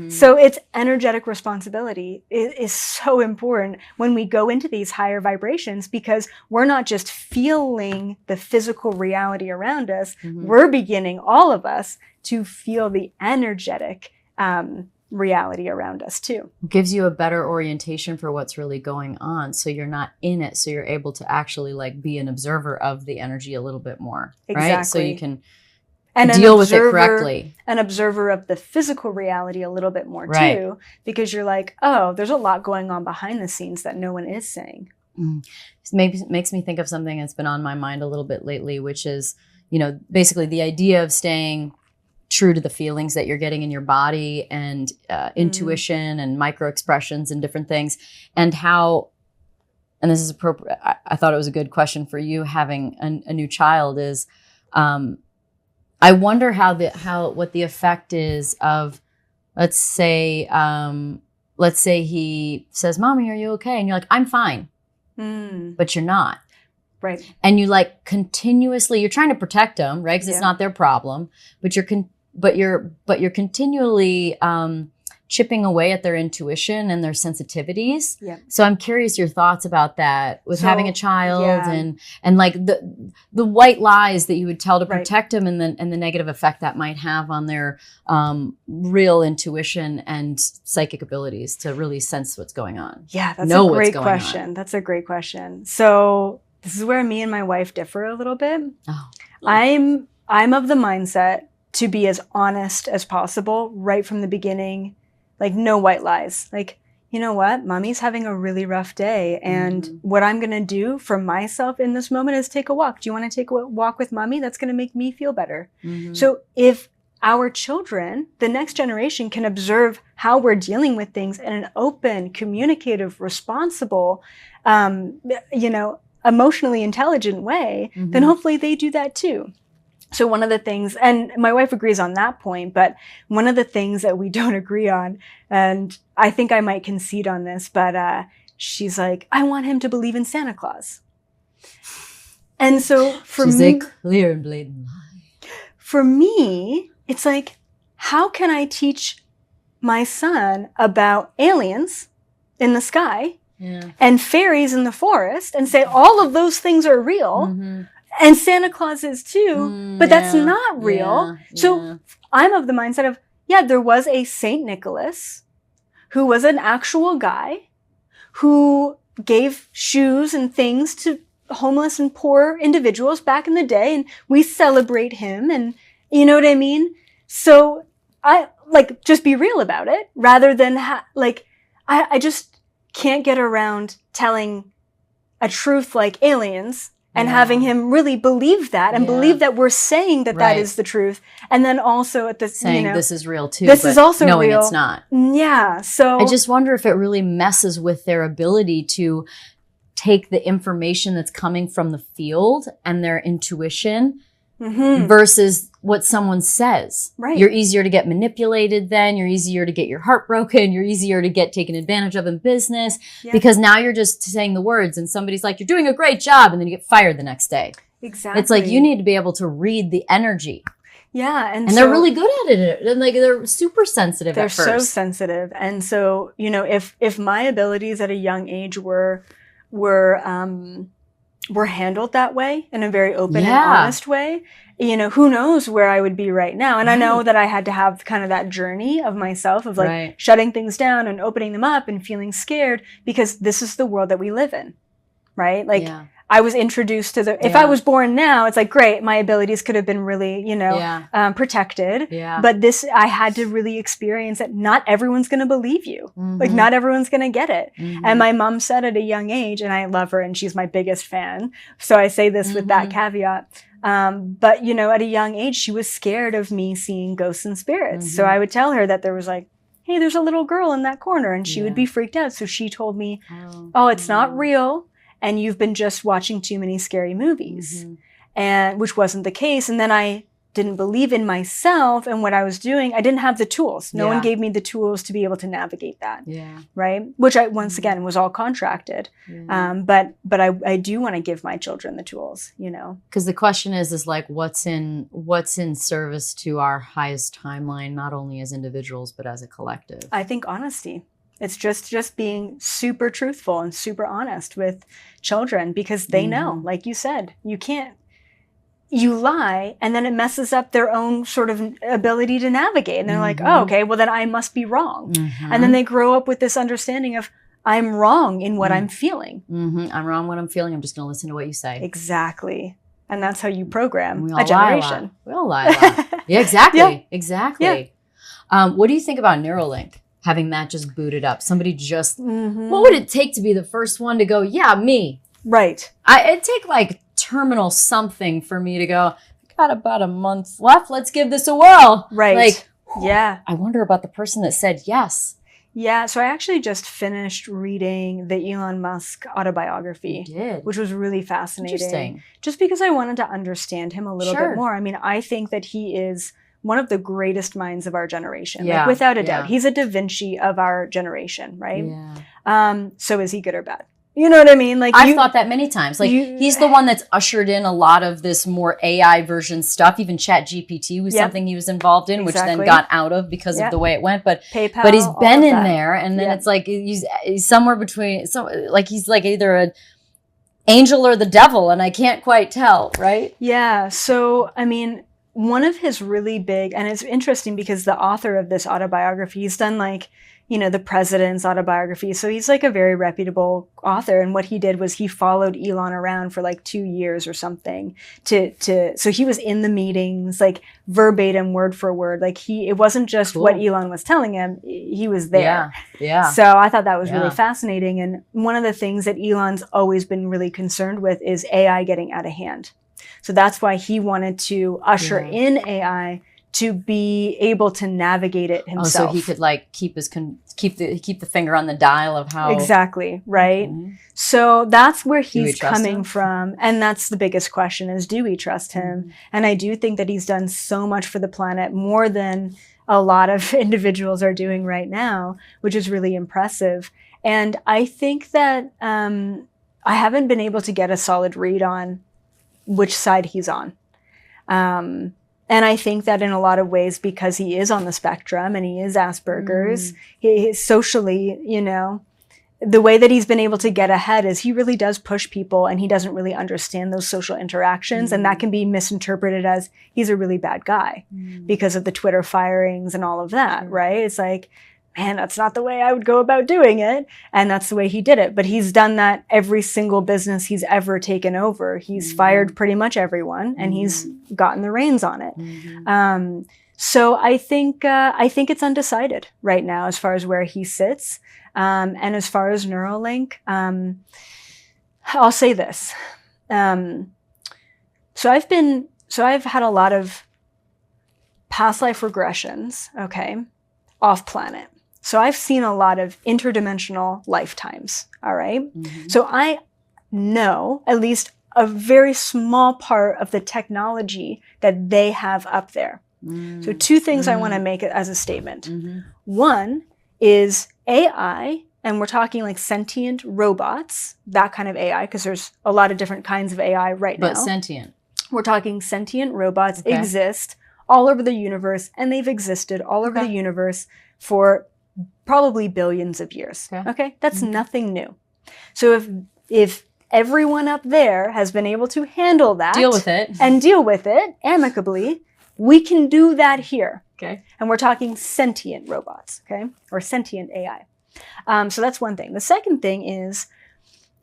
So it's energetic responsibility is so important when we go into these higher vibrations, because we're not just feeling the physical reality around us. We're beginning, all of us, to feel the energetic reality around us too. It gives you a better orientation for what's really going on. So you're not in it. So you're able to actually be an observer of the energy a little bit more. Exactly. Right? So you can deal with it correctly. An observer of the physical reality a little bit more too, because you're like, oh, there's a lot going on behind the scenes that no one is saying. It makes me think of something that's been on my mind a little bit lately, which is, basically the idea of staying true to the feelings that you're getting in your body and intuition and micro expressions and different things, and how, and this is appropriate, I thought it was a good question for you having a new child, is I wonder what the effect is of, let's say he says, "Mommy, are you okay?" And you're like, "I'm fine," but you're not. Right. And you like continuously, you're trying to protect them, right? Because it's not their problem, but you're continually chipping away at their intuition and their sensitivities. Yeah. So I'm curious your thoughts about that with having a child and like the white lies that you would tell to protect them and the negative effect that might have on their real intuition and psychic abilities to really sense what's going on. Yeah, that's a great question. That's a great question. So this is where me and my wife differ a little bit. Oh. I'm of the mindset to be as honest as possible right from the beginning. Like, no white lies. Like, you know what? Mommy's having a really rough day. And what I'm going to do for myself in this moment is take a walk. Do you want to take a walk with mommy? That's going to make me feel better. So if our children, the next generation, can observe how we're dealing with things in an open, communicative, responsible, emotionally intelligent way, then hopefully they do that too. So one of the things, and my wife agrees on that point, but one of the things that we don't agree on, and I think I might concede on this, but she's like, I want him to believe in Santa Claus. And so for me, she's a clear and blatant lie. For me, it's like, how can I teach my son about aliens in the sky and fairies in the forest and say all of those things are real? And Santa Claus is too, but that's not real. So I'm of the mindset of, there was a Saint Nicholas who was an actual guy who gave shoes and things to homeless and poor individuals back in the day. And we celebrate him. And you know what I mean? So I like, just be real about it rather than I just can't get around telling a truth like aliens and having him really believe that and believe that we're saying that that is the truth. And then also at the saying this is real too. This is also knowing real. It's not. Yeah. So I just wonder if it really messes with their ability to take the information that's coming from the field and their intuition versus what someone says. Right. You're easier to get manipulated then. You're easier to get your heart broken. You're easier to get taken advantage of in business because now you're just saying the words and somebody's like, you're doing a great job. And then you get fired the next day. Exactly. It's like you need to be able to read the energy. Yeah. And they're really good at it. And like they're super sensitive at first. They're so sensitive. And so, if my abilities at a young age were handled that way in a very open and honest way, who knows where I would be right now. And I know that I had to have kind of that journey of myself of shutting things down and opening them up and feeling scared because this is the world that we live in, right? I was introduced to if I was born now, it's like, great, my abilities could have been really, protected. Yeah. But I had to really experience that not everyone's going to believe you. Like not everyone's going to get it. And my mom said at a young age, and I love her and she's my biggest fan. So I say this with that caveat. But at a young age, she was scared of me seeing ghosts and spirits. So I would tell her that there was like, hey, there's a little girl in that corner and she would be freaked out. So she told me, oh, it's not real. And you've been just watching too many scary movies, and which wasn't the case. And then I didn't believe in myself and what I was doing. I didn't have the tools. No one gave me the tools to be able to navigate that. Yeah. Right. Which I, once again, was all contracted. But I do want to give my children the tools, Because the question is like, what's in service to our highest timeline, not only as individuals, but as a collective? I think honesty. It's just being super truthful and super honest with children because they know, like you said, you lie and then it messes up their own sort of ability to navigate. And they're like, oh, okay, well then I must be wrong. And then they grow up with this understanding of I'm wrong in what I'm feeling. I'm wrong what I'm feeling. I'm just going to listen to what you say. Exactly. And that's how you program a generation. We all lie a lot. Yeah, exactly. Exactly. Yeah. What do you think about Neuralink? Having that just booted up. Somebody just, what would it take to be the first one to go, yeah, me? Right. It'd take like terminal something for me to go, got about a month left. Let's give this a whirl. Right. Like, yeah. I wonder about the person that said yes. Yeah, so I actually just finished reading the Elon Musk autobiography, You did. which was really fascinating. Interesting. Just because I wanted to understand him a little Sure. bit more. I mean, I think that he is one of the greatest minds of our generation, Yeah, like without a yeah. doubt. He's a Da Vinci of our generation, right? Yeah. So is he good or bad? You know what I mean? Like I've thought that many times. Like he's the one that's ushered in a lot of this more AI version stuff. Even ChatGPT was something he was involved in, which then got out of because of the way it went. But PayPal, but he's been in there, and then it's like he's somewhere between. So like he's like either an angel or the devil, and I can't quite tell, right? Yeah. So I mean, one of his really big, and it's interesting because the author of this autobiography, he's done like, you know, the president's autobiography. So he's like a very reputable author. And what he did was he followed Elon around for like 2 years or something so he was in the meetings, like verbatim, word for word. Like it wasn't just what Elon was telling him, he was there. Yeah. So I thought that was really fascinating. And one of the things that Elon's always been really concerned with is AI getting out of hand. So that's why he wanted to usher in AI to be able to navigate it himself. Oh, so he could like keep the finger on the dial of how exactly right. So that's where he's coming from, and that's the biggest question: is do we trust him? And I do think that he's done so much for the planet, more than a lot of individuals are doing right now, which is really impressive. And I think that I haven't been able to get a solid read on which side he's on. And I think that in a lot of ways, because he is on the spectrum and he is Asperger's, he socially, you know, the way that he's been able to get ahead is he really does push people and he doesn't really understand those social interactions. And that can be misinterpreted as he's a really bad guy because of the Twitter firings and all of that, right? It's like, man, that's not the way I would go about doing it. And that's the way he did it. But he's done that every single business he's ever taken over. He's fired pretty much everyone and he's gotten the reins on it. So I think it's undecided right now as far as where he sits. And as far as Neuralink, I'll say this. So I've had a lot of past life regressions, okay, off planet. So I've seen a lot of interdimensional lifetimes, all right? So I know at least a very small part of the technology that they have up there. So two things I want to make as a statement. One is AI, and we're talking like sentient robots, that kind of AI, because there's a lot of different kinds of AI right now. But sentient. We're talking sentient robots exist all over the universe, and they've existed all over the universe for probably billions of years. Okay? That's nothing new. So if everyone up there has been able to handle that, deal with it amicably, we can do that here. Okay. And we're talking sentient robots, okay? Or sentient AI. So that's one thing. The second thing is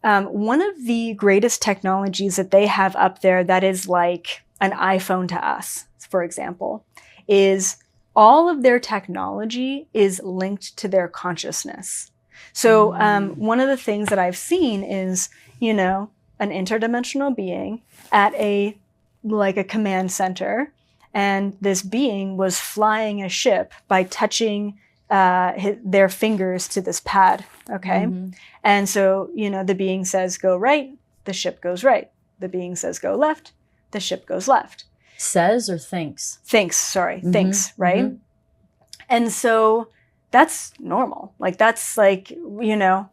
one of the greatest technologies that they have up there that is like an iPhone to us, for example, is all of their technology is linked to their consciousness. So one of the things that I've seen is, you know, an interdimensional being at a command center, and this being was flying a ship by touching their fingers to this pad, okay? And so, you know, the being says, go right, the ship goes right. The being says, go left, the ship goes left. Says or thinks? Thinks, right? And so that's normal. Like, that's like, you know,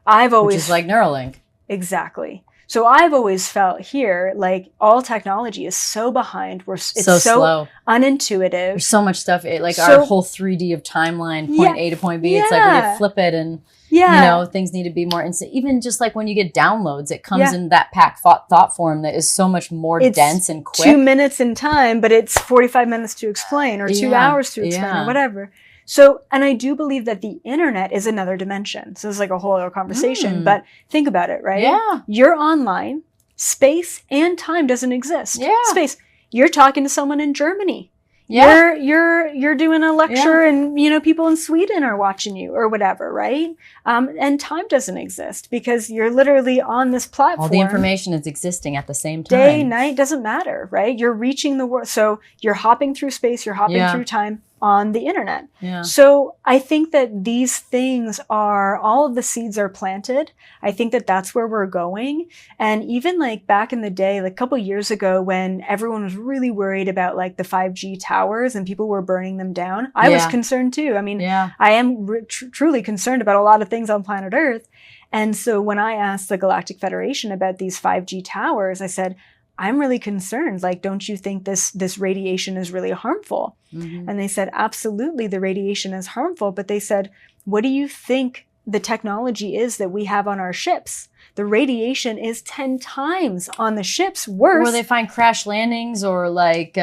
I've always... Which is like Neuralink. Exactly. So I've always felt here, like, all technology is so behind. It's so slow, unintuitive. There's so much stuff. Our whole 3D of timeline, point A to point B. It's like when you flip it and, you know, things need to be more instant. Even just like when you get downloads, it comes in that packed thought form that is so much more dense and quick. 2 minutes in time, but it's 45 minutes to explain, or 2 hours to explain, or whatever. So, and I do believe that the internet is another dimension. So it's like a whole other conversation, but think about it, right? Yeah. You're online, space and time doesn't exist. Yeah. Space. You're talking to someone in Germany. Yeah. You're doing a lecture and, you know, people in Sweden are watching you or whatever, right? And time doesn't exist because you're literally on this platform. All the information is existing at the same time. Day, night, doesn't matter, right? You're reaching the world. So you're hopping through space, you're hopping through time on the internet. Yeah. So I think that these things are, all of the seeds are planted. I think that that's where we're going. And even like back in the day, like a couple years ago when everyone was really worried about like the 5G towers and people were burning them down, I was concerned too. I mean, I am truly concerned about a lot of things on planet Earth. And so when I asked the Galactic Federation about these 5G towers, I said, I'm really concerned. Like, don't you think this radiation is really harmful? Mm-hmm. And they said, absolutely, the radiation is harmful. But they said, what do you think the technology is that we have on our ships? The radiation is 10 times on the ships worse. Where they find crash landings or like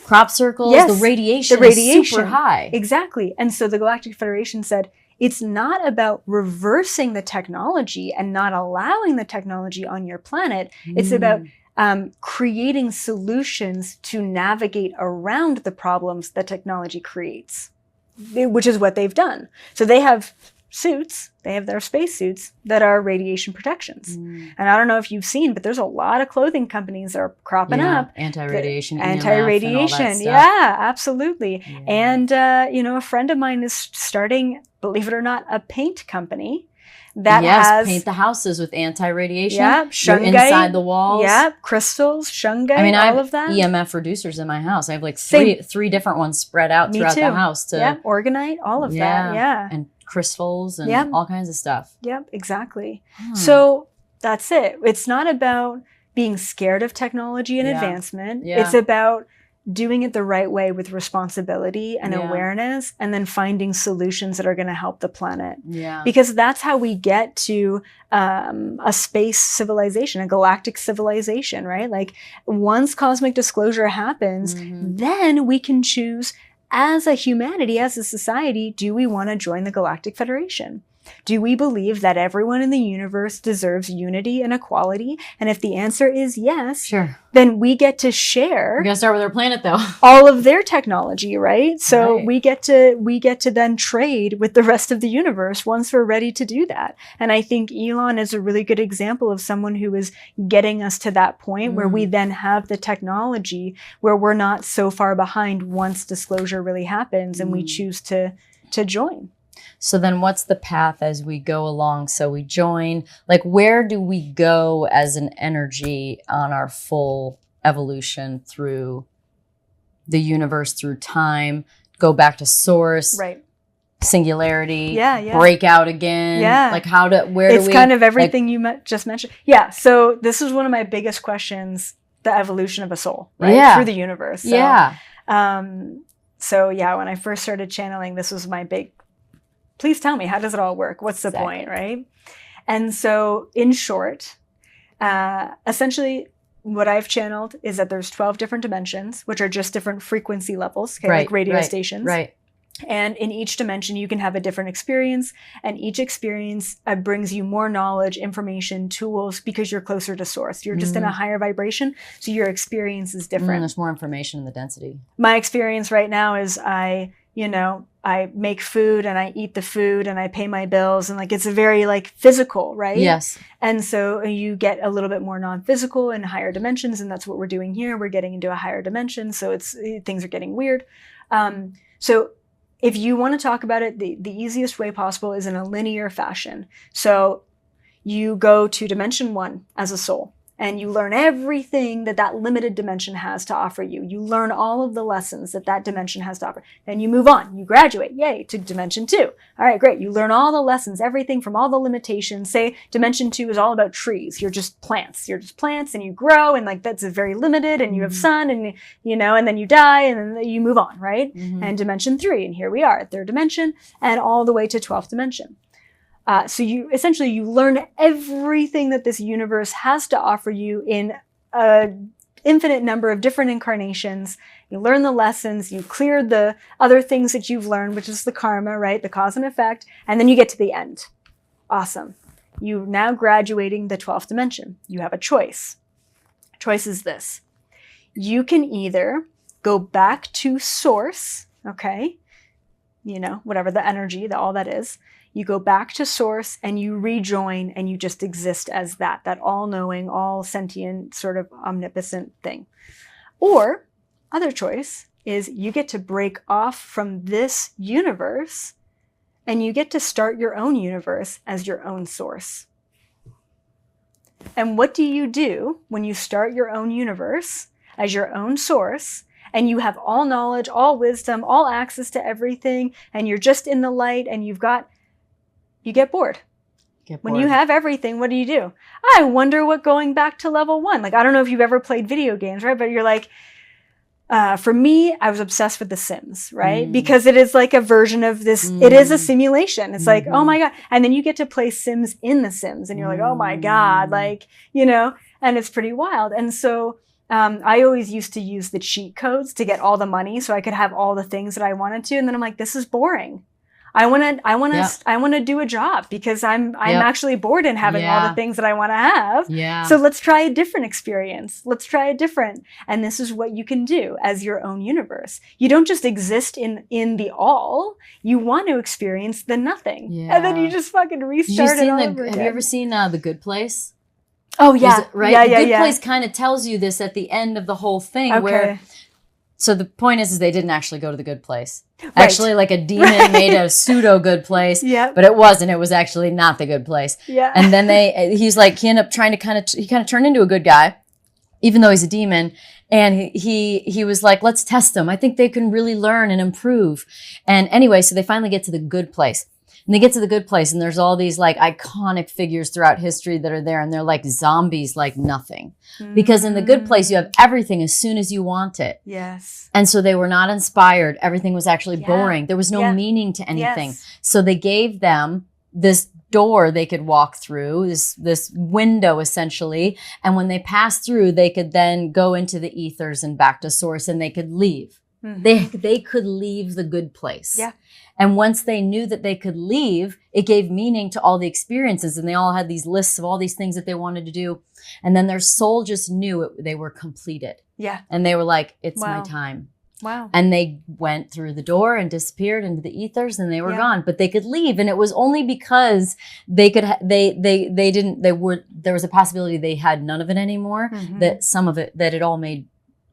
crop circles, yes, the radiation is super high. Exactly. And so the Galactic Federation said, it's not about reversing the technology and not allowing the technology on your planet. It's about creating solutions to navigate around the problems that technology creates, which is what they've done. So they have suits, they have their space suits that are radiation protections. And I don't know if you've seen, but there's a lot of clothing companies that are cropping up. Anti-radiation. Anti-radiation. Yeah, absolutely. Yeah. And, a friend of mine is starting, believe it or not, a paint company that has paint the houses with anti-radiation. Yeah, shungite inside the walls. Yeah, crystals, shungite. I mean, all of that. EMF reducers in my house. I have like three different ones spread out throughout the house. Organite, all of that. Yeah, and crystals and all kinds of stuff. Yep, exactly. So that's it. It's not about being scared of technology and advancement. It's about doing it the right way with responsibility and awareness, and then finding solutions that are going to help the planet. Yeah. Because that's how we get to a space civilization, a galactic civilization, right? Like once cosmic disclosure happens, then we can choose as a humanity, as a society, do we want to join the Galactic Federation? Do we believe that everyone in the universe deserves unity and equality? And if the answer is yes, then we get to share. We're gonna start with our planet, though. All of their technology, right? So we get to then trade with the rest of the universe once we're ready to do that. And I think Elon is a really good example of someone who is getting us to that point where we then have the technology where we're not so far behind once disclosure really happens and we choose to join. So then what's the path as we go along? So we join, like where do we go as an energy on our full evolution through the universe, through time, go back to source, singularity, break out again? Like where do we? It's kind of everything you just mentioned. Yeah, so this is one of my biggest questions, the evolution of a soul, right? Through the universe. So, when I first started channeling, this was my big, please tell me, how does it all work? What's the point, right? And so in short, essentially what I've channeled is that there's 12 different dimensions, which are just different frequency levels, like radio stations. Right. And in each dimension, you can have a different experience. And each experience brings you more knowledge, information, tools, because you're closer to source. You're just in a higher vibration. So your experience is different. There's more information in the density. My experience right now is I make food and I eat the food and I pay my bills, and like it's a very like physical, right? Yes. And so you get a little bit more non-physical in higher dimensions, and that's what we're doing here. We're getting into a higher dimension, so things are getting weird. So if you want to talk about it, the easiest way possible is in a linear fashion. So you go to dimension 1 as a soul. And you learn everything that limited dimension has to offer you. You learn all of the lessons that dimension has to offer. Then you move on. You graduate, yay, to dimension 2. All right, great. You learn all the lessons, everything from all the limitations. Say dimension 2 is all about trees. You're just plants. You're just plants and you grow, and like that's very limited, and you have sun, and and then you die, and then you move on, right? And dimension 3, and here we are at 3rd dimension, and all the way to 12th dimension. So you learn everything that this universe has to offer you in an infinite number of different incarnations. You learn the lessons, you clear the other things that you've learned, which is the karma, right? The cause and effect. And then you get to the end. Awesome. You're now graduating the 12th dimension. You have a choice. Choice is this. You can either go back to source, okay? Whatever the energy, all that is. You go back to source and you rejoin and you just exist as that all-knowing, all-sentient, sort of omnipotent thing. Or, other choice, is you get to break off from this universe and you get to start your own universe as your own source. And what do you do when you start your own universe as your own source and you have all knowledge, all wisdom, all access to everything, and you're just in the light and you get bored. When you have everything, what do? I wonder what going back to level 1. Like, I don't know if you've ever played video games, right? But you're like, for me, I was obsessed with The Sims, right? Because it is like a version of this, it is a simulation. It's like, oh my God. And then you get to play Sims in The Sims and you're like, oh my God, like, you know, and it's pretty wild. And so I always used to use the cheat codes to get all the money so I could have all the things that I wanted to. And then I'm like, this is boring. I want to do a job because I'm actually bored in having all the things that I want to have. Yeah. So let's try a different experience. Let's try a different. And this is what you can do as your own universe. You don't just exist in the all. You want to experience the nothing. Yeah. And then you just fucking restart it all over again. Have you ever seen The Good Place? Oh yeah. Right? Yeah, The Good Place kind of tells you this at the end of the whole thing where so the point is they didn't actually go to the good place. Right. Actually, like a demon made a pseudo good place, but it wasn't. It was actually not the good place. Yeah. And then he ended up trying to he kind of turned into a good guy, even though he's a demon. And he was like, let's test them. I think they can really learn and improve. And anyway, so they finally get to the good place. And they get to the good place and there's all these like iconic figures throughout history that are there and they're like zombies, like nothing. Because in the good place, you have everything as soon as you want it. Yes. And so they were not inspired. Everything was actually boring. There was no meaning to anything. Yes. So they gave them this door they could walk through, this window essentially. And when they passed through, they could then go into the ethers and back to source and they could leave. They could leave the good place. Yeah. And once they knew that they could leave, it gave meaning to all the experiences. And they all had these lists of all these things that they wanted to do. And then their soul just knew they were completed. Yeah. And they were like, it's my time. Wow. And they went through the door and disappeared into the ethers and they were gone, but they could leave. And it was only because there was a possibility they had none of it anymore, that some of it, that it all made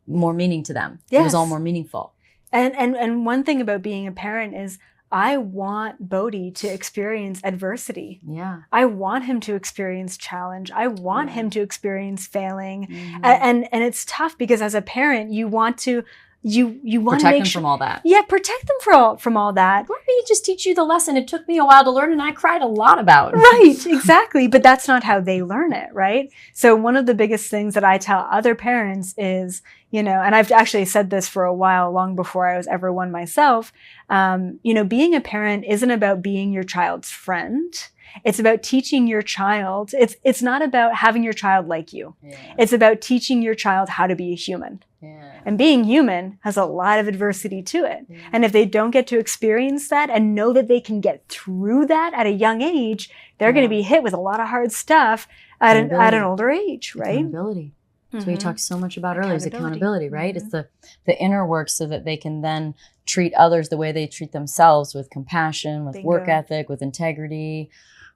more meaning to them. Yes. It was all more meaningful. And one thing about being a parent is I want Bodhi to experience adversity. Yeah. I want him to experience challenge. I want him to experience failing. And it's tough because as a parent, you want to you want to protect them from all that. Yeah, protect them from all that. Let me just teach you the lesson. It took me a while to learn and I cried a lot about. Right, exactly. But that's not how they learn it, right? So one of the biggest things that I tell other parents is, and I've actually said this for a while, long before I was ever one myself, being a parent isn't about being your child's friend. It's about teaching your child. It's not about having your child like you. Yeah. It's about teaching your child how to be a human. Yeah. And being human has a lot of adversity to it. Yeah. And if they don't get to experience that and know that they can get through that at a young age, they're going to be hit with a lot of hard stuff at an older age, right? Accountability. So we talked so much about earlier is accountability, right? It's the inner work so that they can then treat others the way they treat themselves, with compassion, with work ethic, with integrity,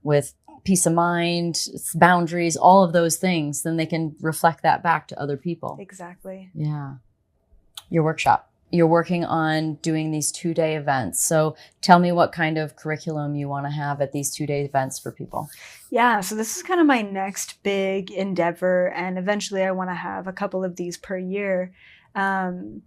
with peace of mind, boundaries, all of those things. Then they can reflect that back to other people. Exactly. Yeah. Your workshop. You're working on doing these 2-day events. So tell me what kind of curriculum you want to have at these 2-day events for people. Yeah, so this is kind of my next big endeavor. And eventually I want to have a couple of these per year. And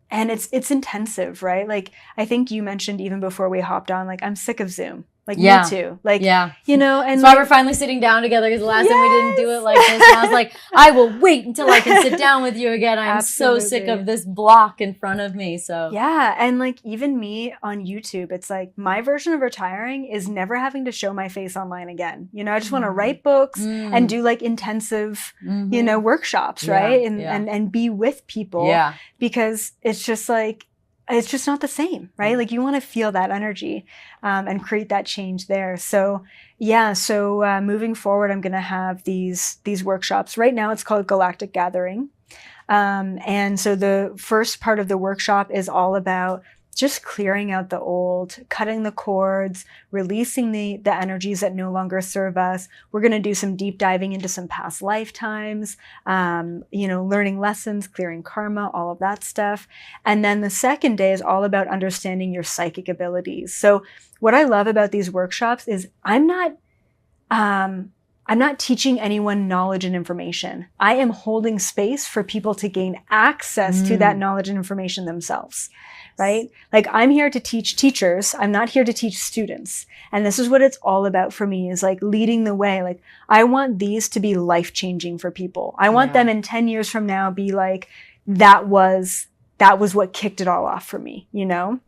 it's intensive, right? Like, I think you mentioned even before we hopped on, like, I'm sick of Zoom. Like, me too. Like, and that's why we're finally sitting down together, because the last time we didn't do it like this. And I was like, I will wait until I can sit down with you again. I'm so sick of this block in front of me. So yeah. And like, even me on YouTube, it's like my version of retiring is never having to show my face online again. I just want to write books and do like intensive, workshops, right? And be with people because it's just like, it's just not the same, right? Like, you want to feel that energy and create that change there. So moving forward, I'm going to have these workshops. Right now it's called Galactic Gathering. And so the first part of the workshop is all about just clearing out the old, cutting the cords, releasing the energies that no longer serve us. We're going to do some deep diving into some past lifetimes, learning lessons, clearing karma, all of that stuff. And then the second day is all about understanding your psychic abilities. So what I love about these workshops is I'm not teaching anyone knowledge and information. I am holding space for people to gain access to that knowledge and information themselves, right? Like I'm here to teach teachers. I'm not here to teach students. And this is what it's all about for me, is like leading the way. Like I want these to be life-changing for people. I want them in 10 years from now be like, that was what kicked it all off for me, you know?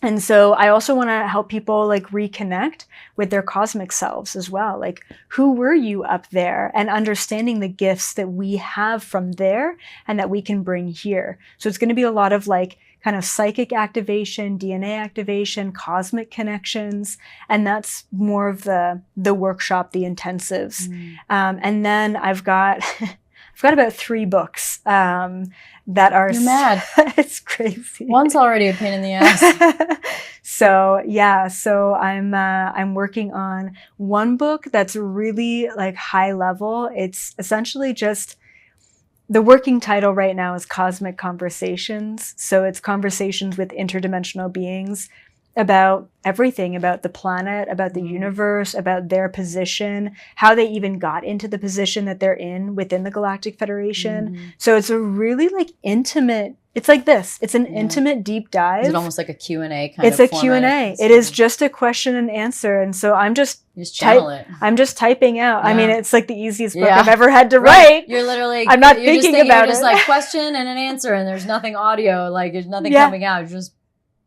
And so I also want to help people like reconnect with their cosmic selves as well. Like, who were you up there, and understanding the gifts that we have from there and that we can bring here. So it's going to be a lot of like kind of psychic activation, DNA activation, cosmic connections. And that's more of the workshop, the intensives. And then I've got about 3 books, that are, you're mad. It's crazy. One's already a pain in the ass. So I'm working on one book that's really like high level. It's essentially just, the working title right now is Cosmic Conversations. So it's conversations with interdimensional beings about everything, about the planet, about the universe, about their position, how they even got into the position that they're in within the Galactic Federation. So it's a really like intimate, it's like this. It's an intimate deep dive. Is it almost like a Q&A kind it's of a format? Q&A. It is just a question and answer. And so I'm just, I'm just typing out. I mean, it's like the easiest book I've ever had to write. You're literally, I'm not thinking about you're just it. like question and an answer, and there's nothing audio, like there's nothing coming out. Just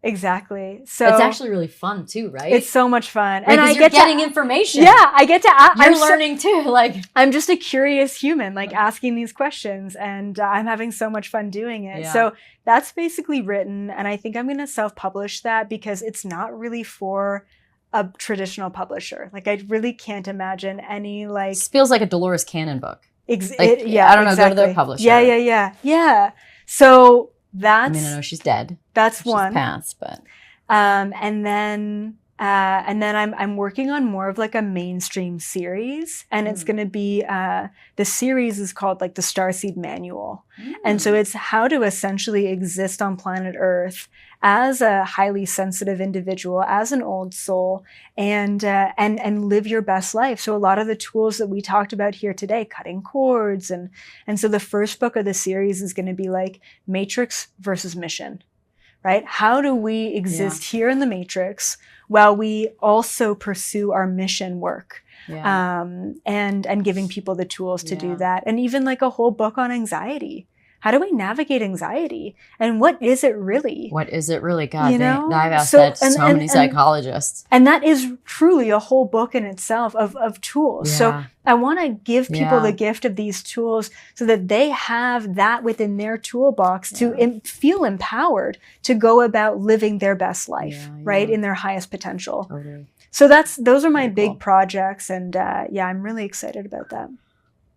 exactly. So it's actually really fun too, right? It's so much fun, and you're getting information. Yeah, I get to. You're learning too. Like I'm just a curious human, like asking these questions, and I'm having so much fun doing it. So that's basically written, and I think I'm going to self-publish that because it's not really for a traditional publisher. Like I really can't imagine any like. This feels like a Dolores Cannon book. I don't know. Exactly. Go to their publisher. Yeah. So that's. I mean, I know she's dead. That's one. She's passed, but. And then I'm working on more of like a mainstream series, and it's going to be the series is called like the Starseed Manual, and so it's how to essentially exist on planet Earth as a highly sensitive individual, as an old soul, and live your best life. So a lot of the tools that we talked about here today, cutting cords, and so the first book of the series is going to be like Matrix versus Mission. Right? How do we exist here in the Matrix while we also pursue our mission work? And giving people the tools to do that. And even like a whole book on anxiety. How do we navigate anxiety? And what is it really? What is it really? God, you know? I've asked that to so many psychologists. And that is truly a whole book in itself of tools. So I want to give people the gift of these tools so that they have that within their toolbox to feel empowered to go about living their best life, right? In their highest potential. Totally. So those are my big projects. And I'm really excited about that.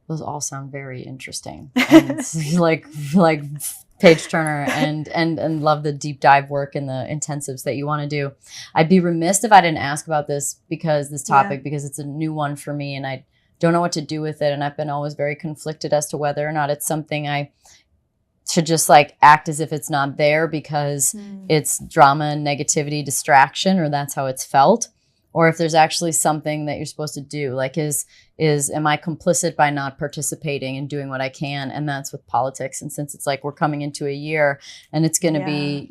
Those all sound very interesting. And like page turner, and love the deep dive work and the intensives that you want to do. I'd be remiss if I didn't ask about this because it's a new one for me, and I don't know what to do with it. And I've been always very conflicted as to whether or not it's something I should just like act as if it's not there because it's drama and negativity, distraction, or that's how it's felt. Or if there's actually something that you're supposed to do, like am I complicit by not participating and doing what I can? And that's with politics. And since it's like we're coming into a year and it's going to be,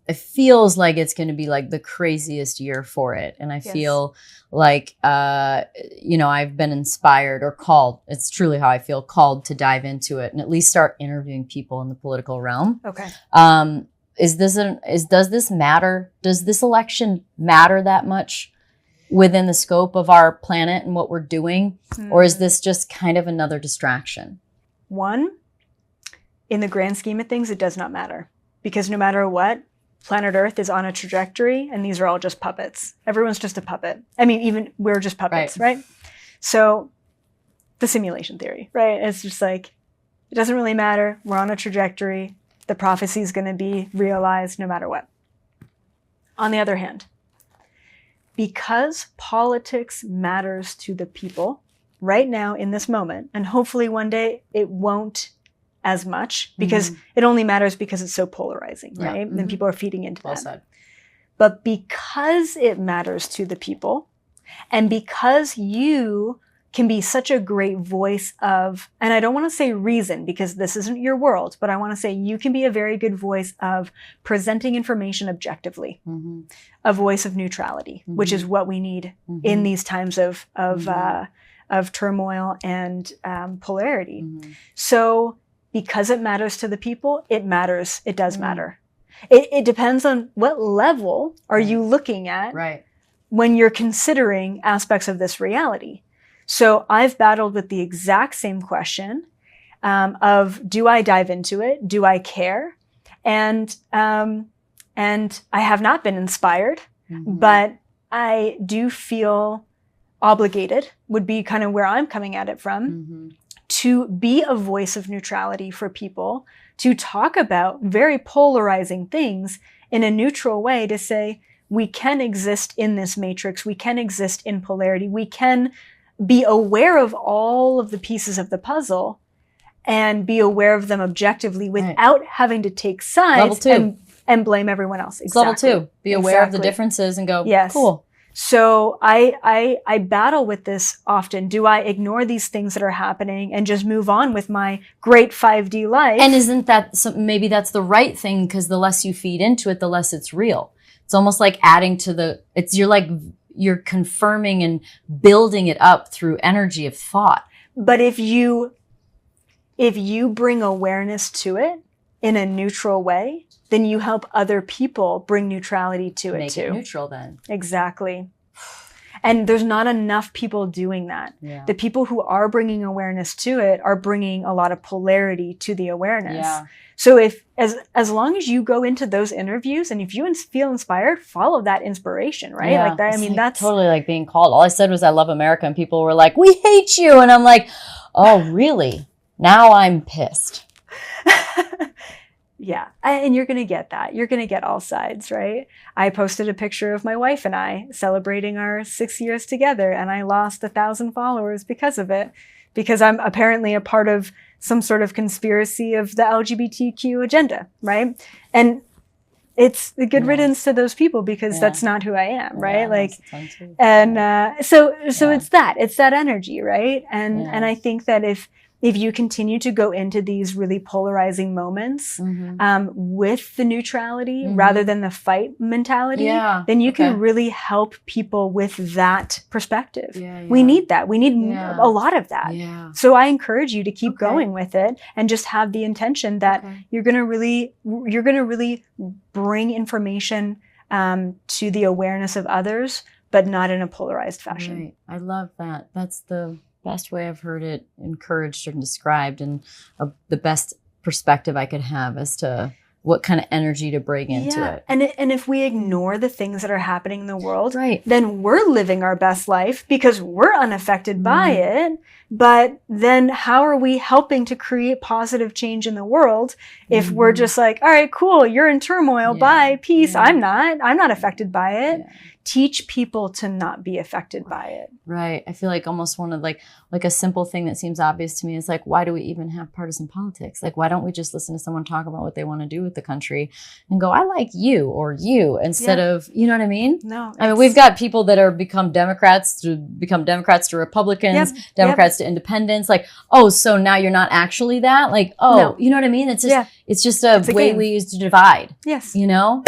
it feels like it's going to be like the craziest year for it. And I feel like, I've been inspired or called. It's truly how I feel, called to dive into it and at least start interviewing people in the political realm. Okay. Does this matter? Does this election matter that much within the scope of our planet and what we're doing? Or is this just kind of another distraction? One, in the grand scheme of things, it does not matter. Because no matter what, planet Earth is on a trajectory, and these are all just puppets. Everyone's just a puppet. I mean, even we're just puppets, right? So the simulation theory, right? It's just like, it doesn't really matter. We're on a trajectory. The prophecy is going to be realized no matter what. on the other hand, because politics matters to the people right now in this moment, and hopefully one day it won't as much, because it only matters because it's so polarizing, right? Then people are feeding into Well that. said. But because it matters to the people, and because you can be such a great voice of, and I don't want to say reason because this isn't your world, but I want to say you can be a very good voice of presenting information objectively, a voice of neutrality, which is what we need in these times of turmoil and polarity. So because it matters to the people, it matters. It does matter. It depends on what level are you looking at when you're considering aspects of this reality. So I've battled with the exact same question of, do I dive into it? Do I care? And I have not been inspired, but I do feel obligated, would be kind of where I'm coming at it from, to be a voice of neutrality for people, to talk about very polarizing things in a neutral way, to say, we can exist in this matrix, we can exist in polarity, we can be aware of all of the pieces of the puzzle and be aware of them objectively without having to take sides and blame everyone else. Level 2, be aware of the differences and go, cool. So I battle with this often. Do I ignore these things that are happening and just move on with my great 5D life? And isn't that, maybe that's the right thing, because the less you feed into it, the less it's real. It's almost like adding to you're confirming and building it up through energy of thought. But if you bring awareness to it in a neutral way, then you help other people bring neutrality to it too. Make it neutral then. Exactly. And there's not enough people doing that. Yeah. The people who are bringing awareness to it are bringing a lot of polarity to the awareness. Yeah. So as long as you go into those interviews and if you feel inspired, follow that inspiration, right? Yeah. Like that. I mean, that's totally like being called. All I said was, I love America. And people were like, we hate you. And I'm like, oh, really? Now I'm pissed. Yeah. And you're going to get that. You're going to get all sides, right? I posted a picture of my wife and I celebrating our 6 years together, and I lost 1,000 followers because of it, because I'm apparently a part of some sort of conspiracy of the LGBTQ agenda, right? And it's a good riddance to those people, because that's not who I am, right? So it's that energy, right? And I think that if you continue to go into these really polarizing moments with the neutrality rather than the fight mentality, then you can really help people with that perspective. We need that. We need a lot of that. So I encourage you to keep going with it, and just have the intention that you're going to really bring information to the awareness of others, but not in a polarized fashion. Right. I love that. That's the best way I've heard it encouraged and described, and the best perspective I could have as to what kind of energy to bring into it. And if we ignore the things that are happening in the world, then we're living our best life because we're unaffected by it. But then how are we helping to create positive change in the world if we're just like, all right, cool, you're in turmoil, bye, peace, I'm not affected by it. Teach people to not be affected by it. Right. I feel like almost one of like a simple thing that seems obvious to me is like, why do we even have partisan politics? Like, why don't we just listen to someone talk about what they want to do with the country and go, I like you or you, instead of, you know what I mean? No. I mean, we've got people that are become Democrats to Republicans, Democrats to independents. Like, oh, so now you're not actually that? Like, oh, you know what I mean? It's just, it's just a way we use to divide. Yes. You know?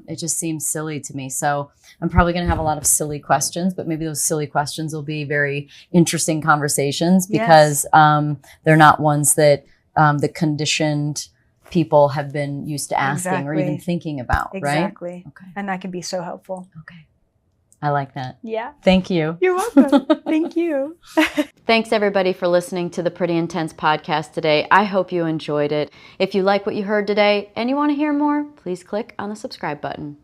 It just seems silly to me. So I'm probably going to have a lot of silly questions, but maybe those silly questions will be very interesting conversations, because they're not ones that the conditioned people have been used to asking or even thinking about, right? Exactly. Okay. And that can be so helpful. Okay. I like that. Yeah. Thank you. You're welcome. Thank you. Thanks everybody for listening to the Pretty Intense podcast today. I hope you enjoyed it. If you like what you heard today and you want to hear more, please click on the subscribe button.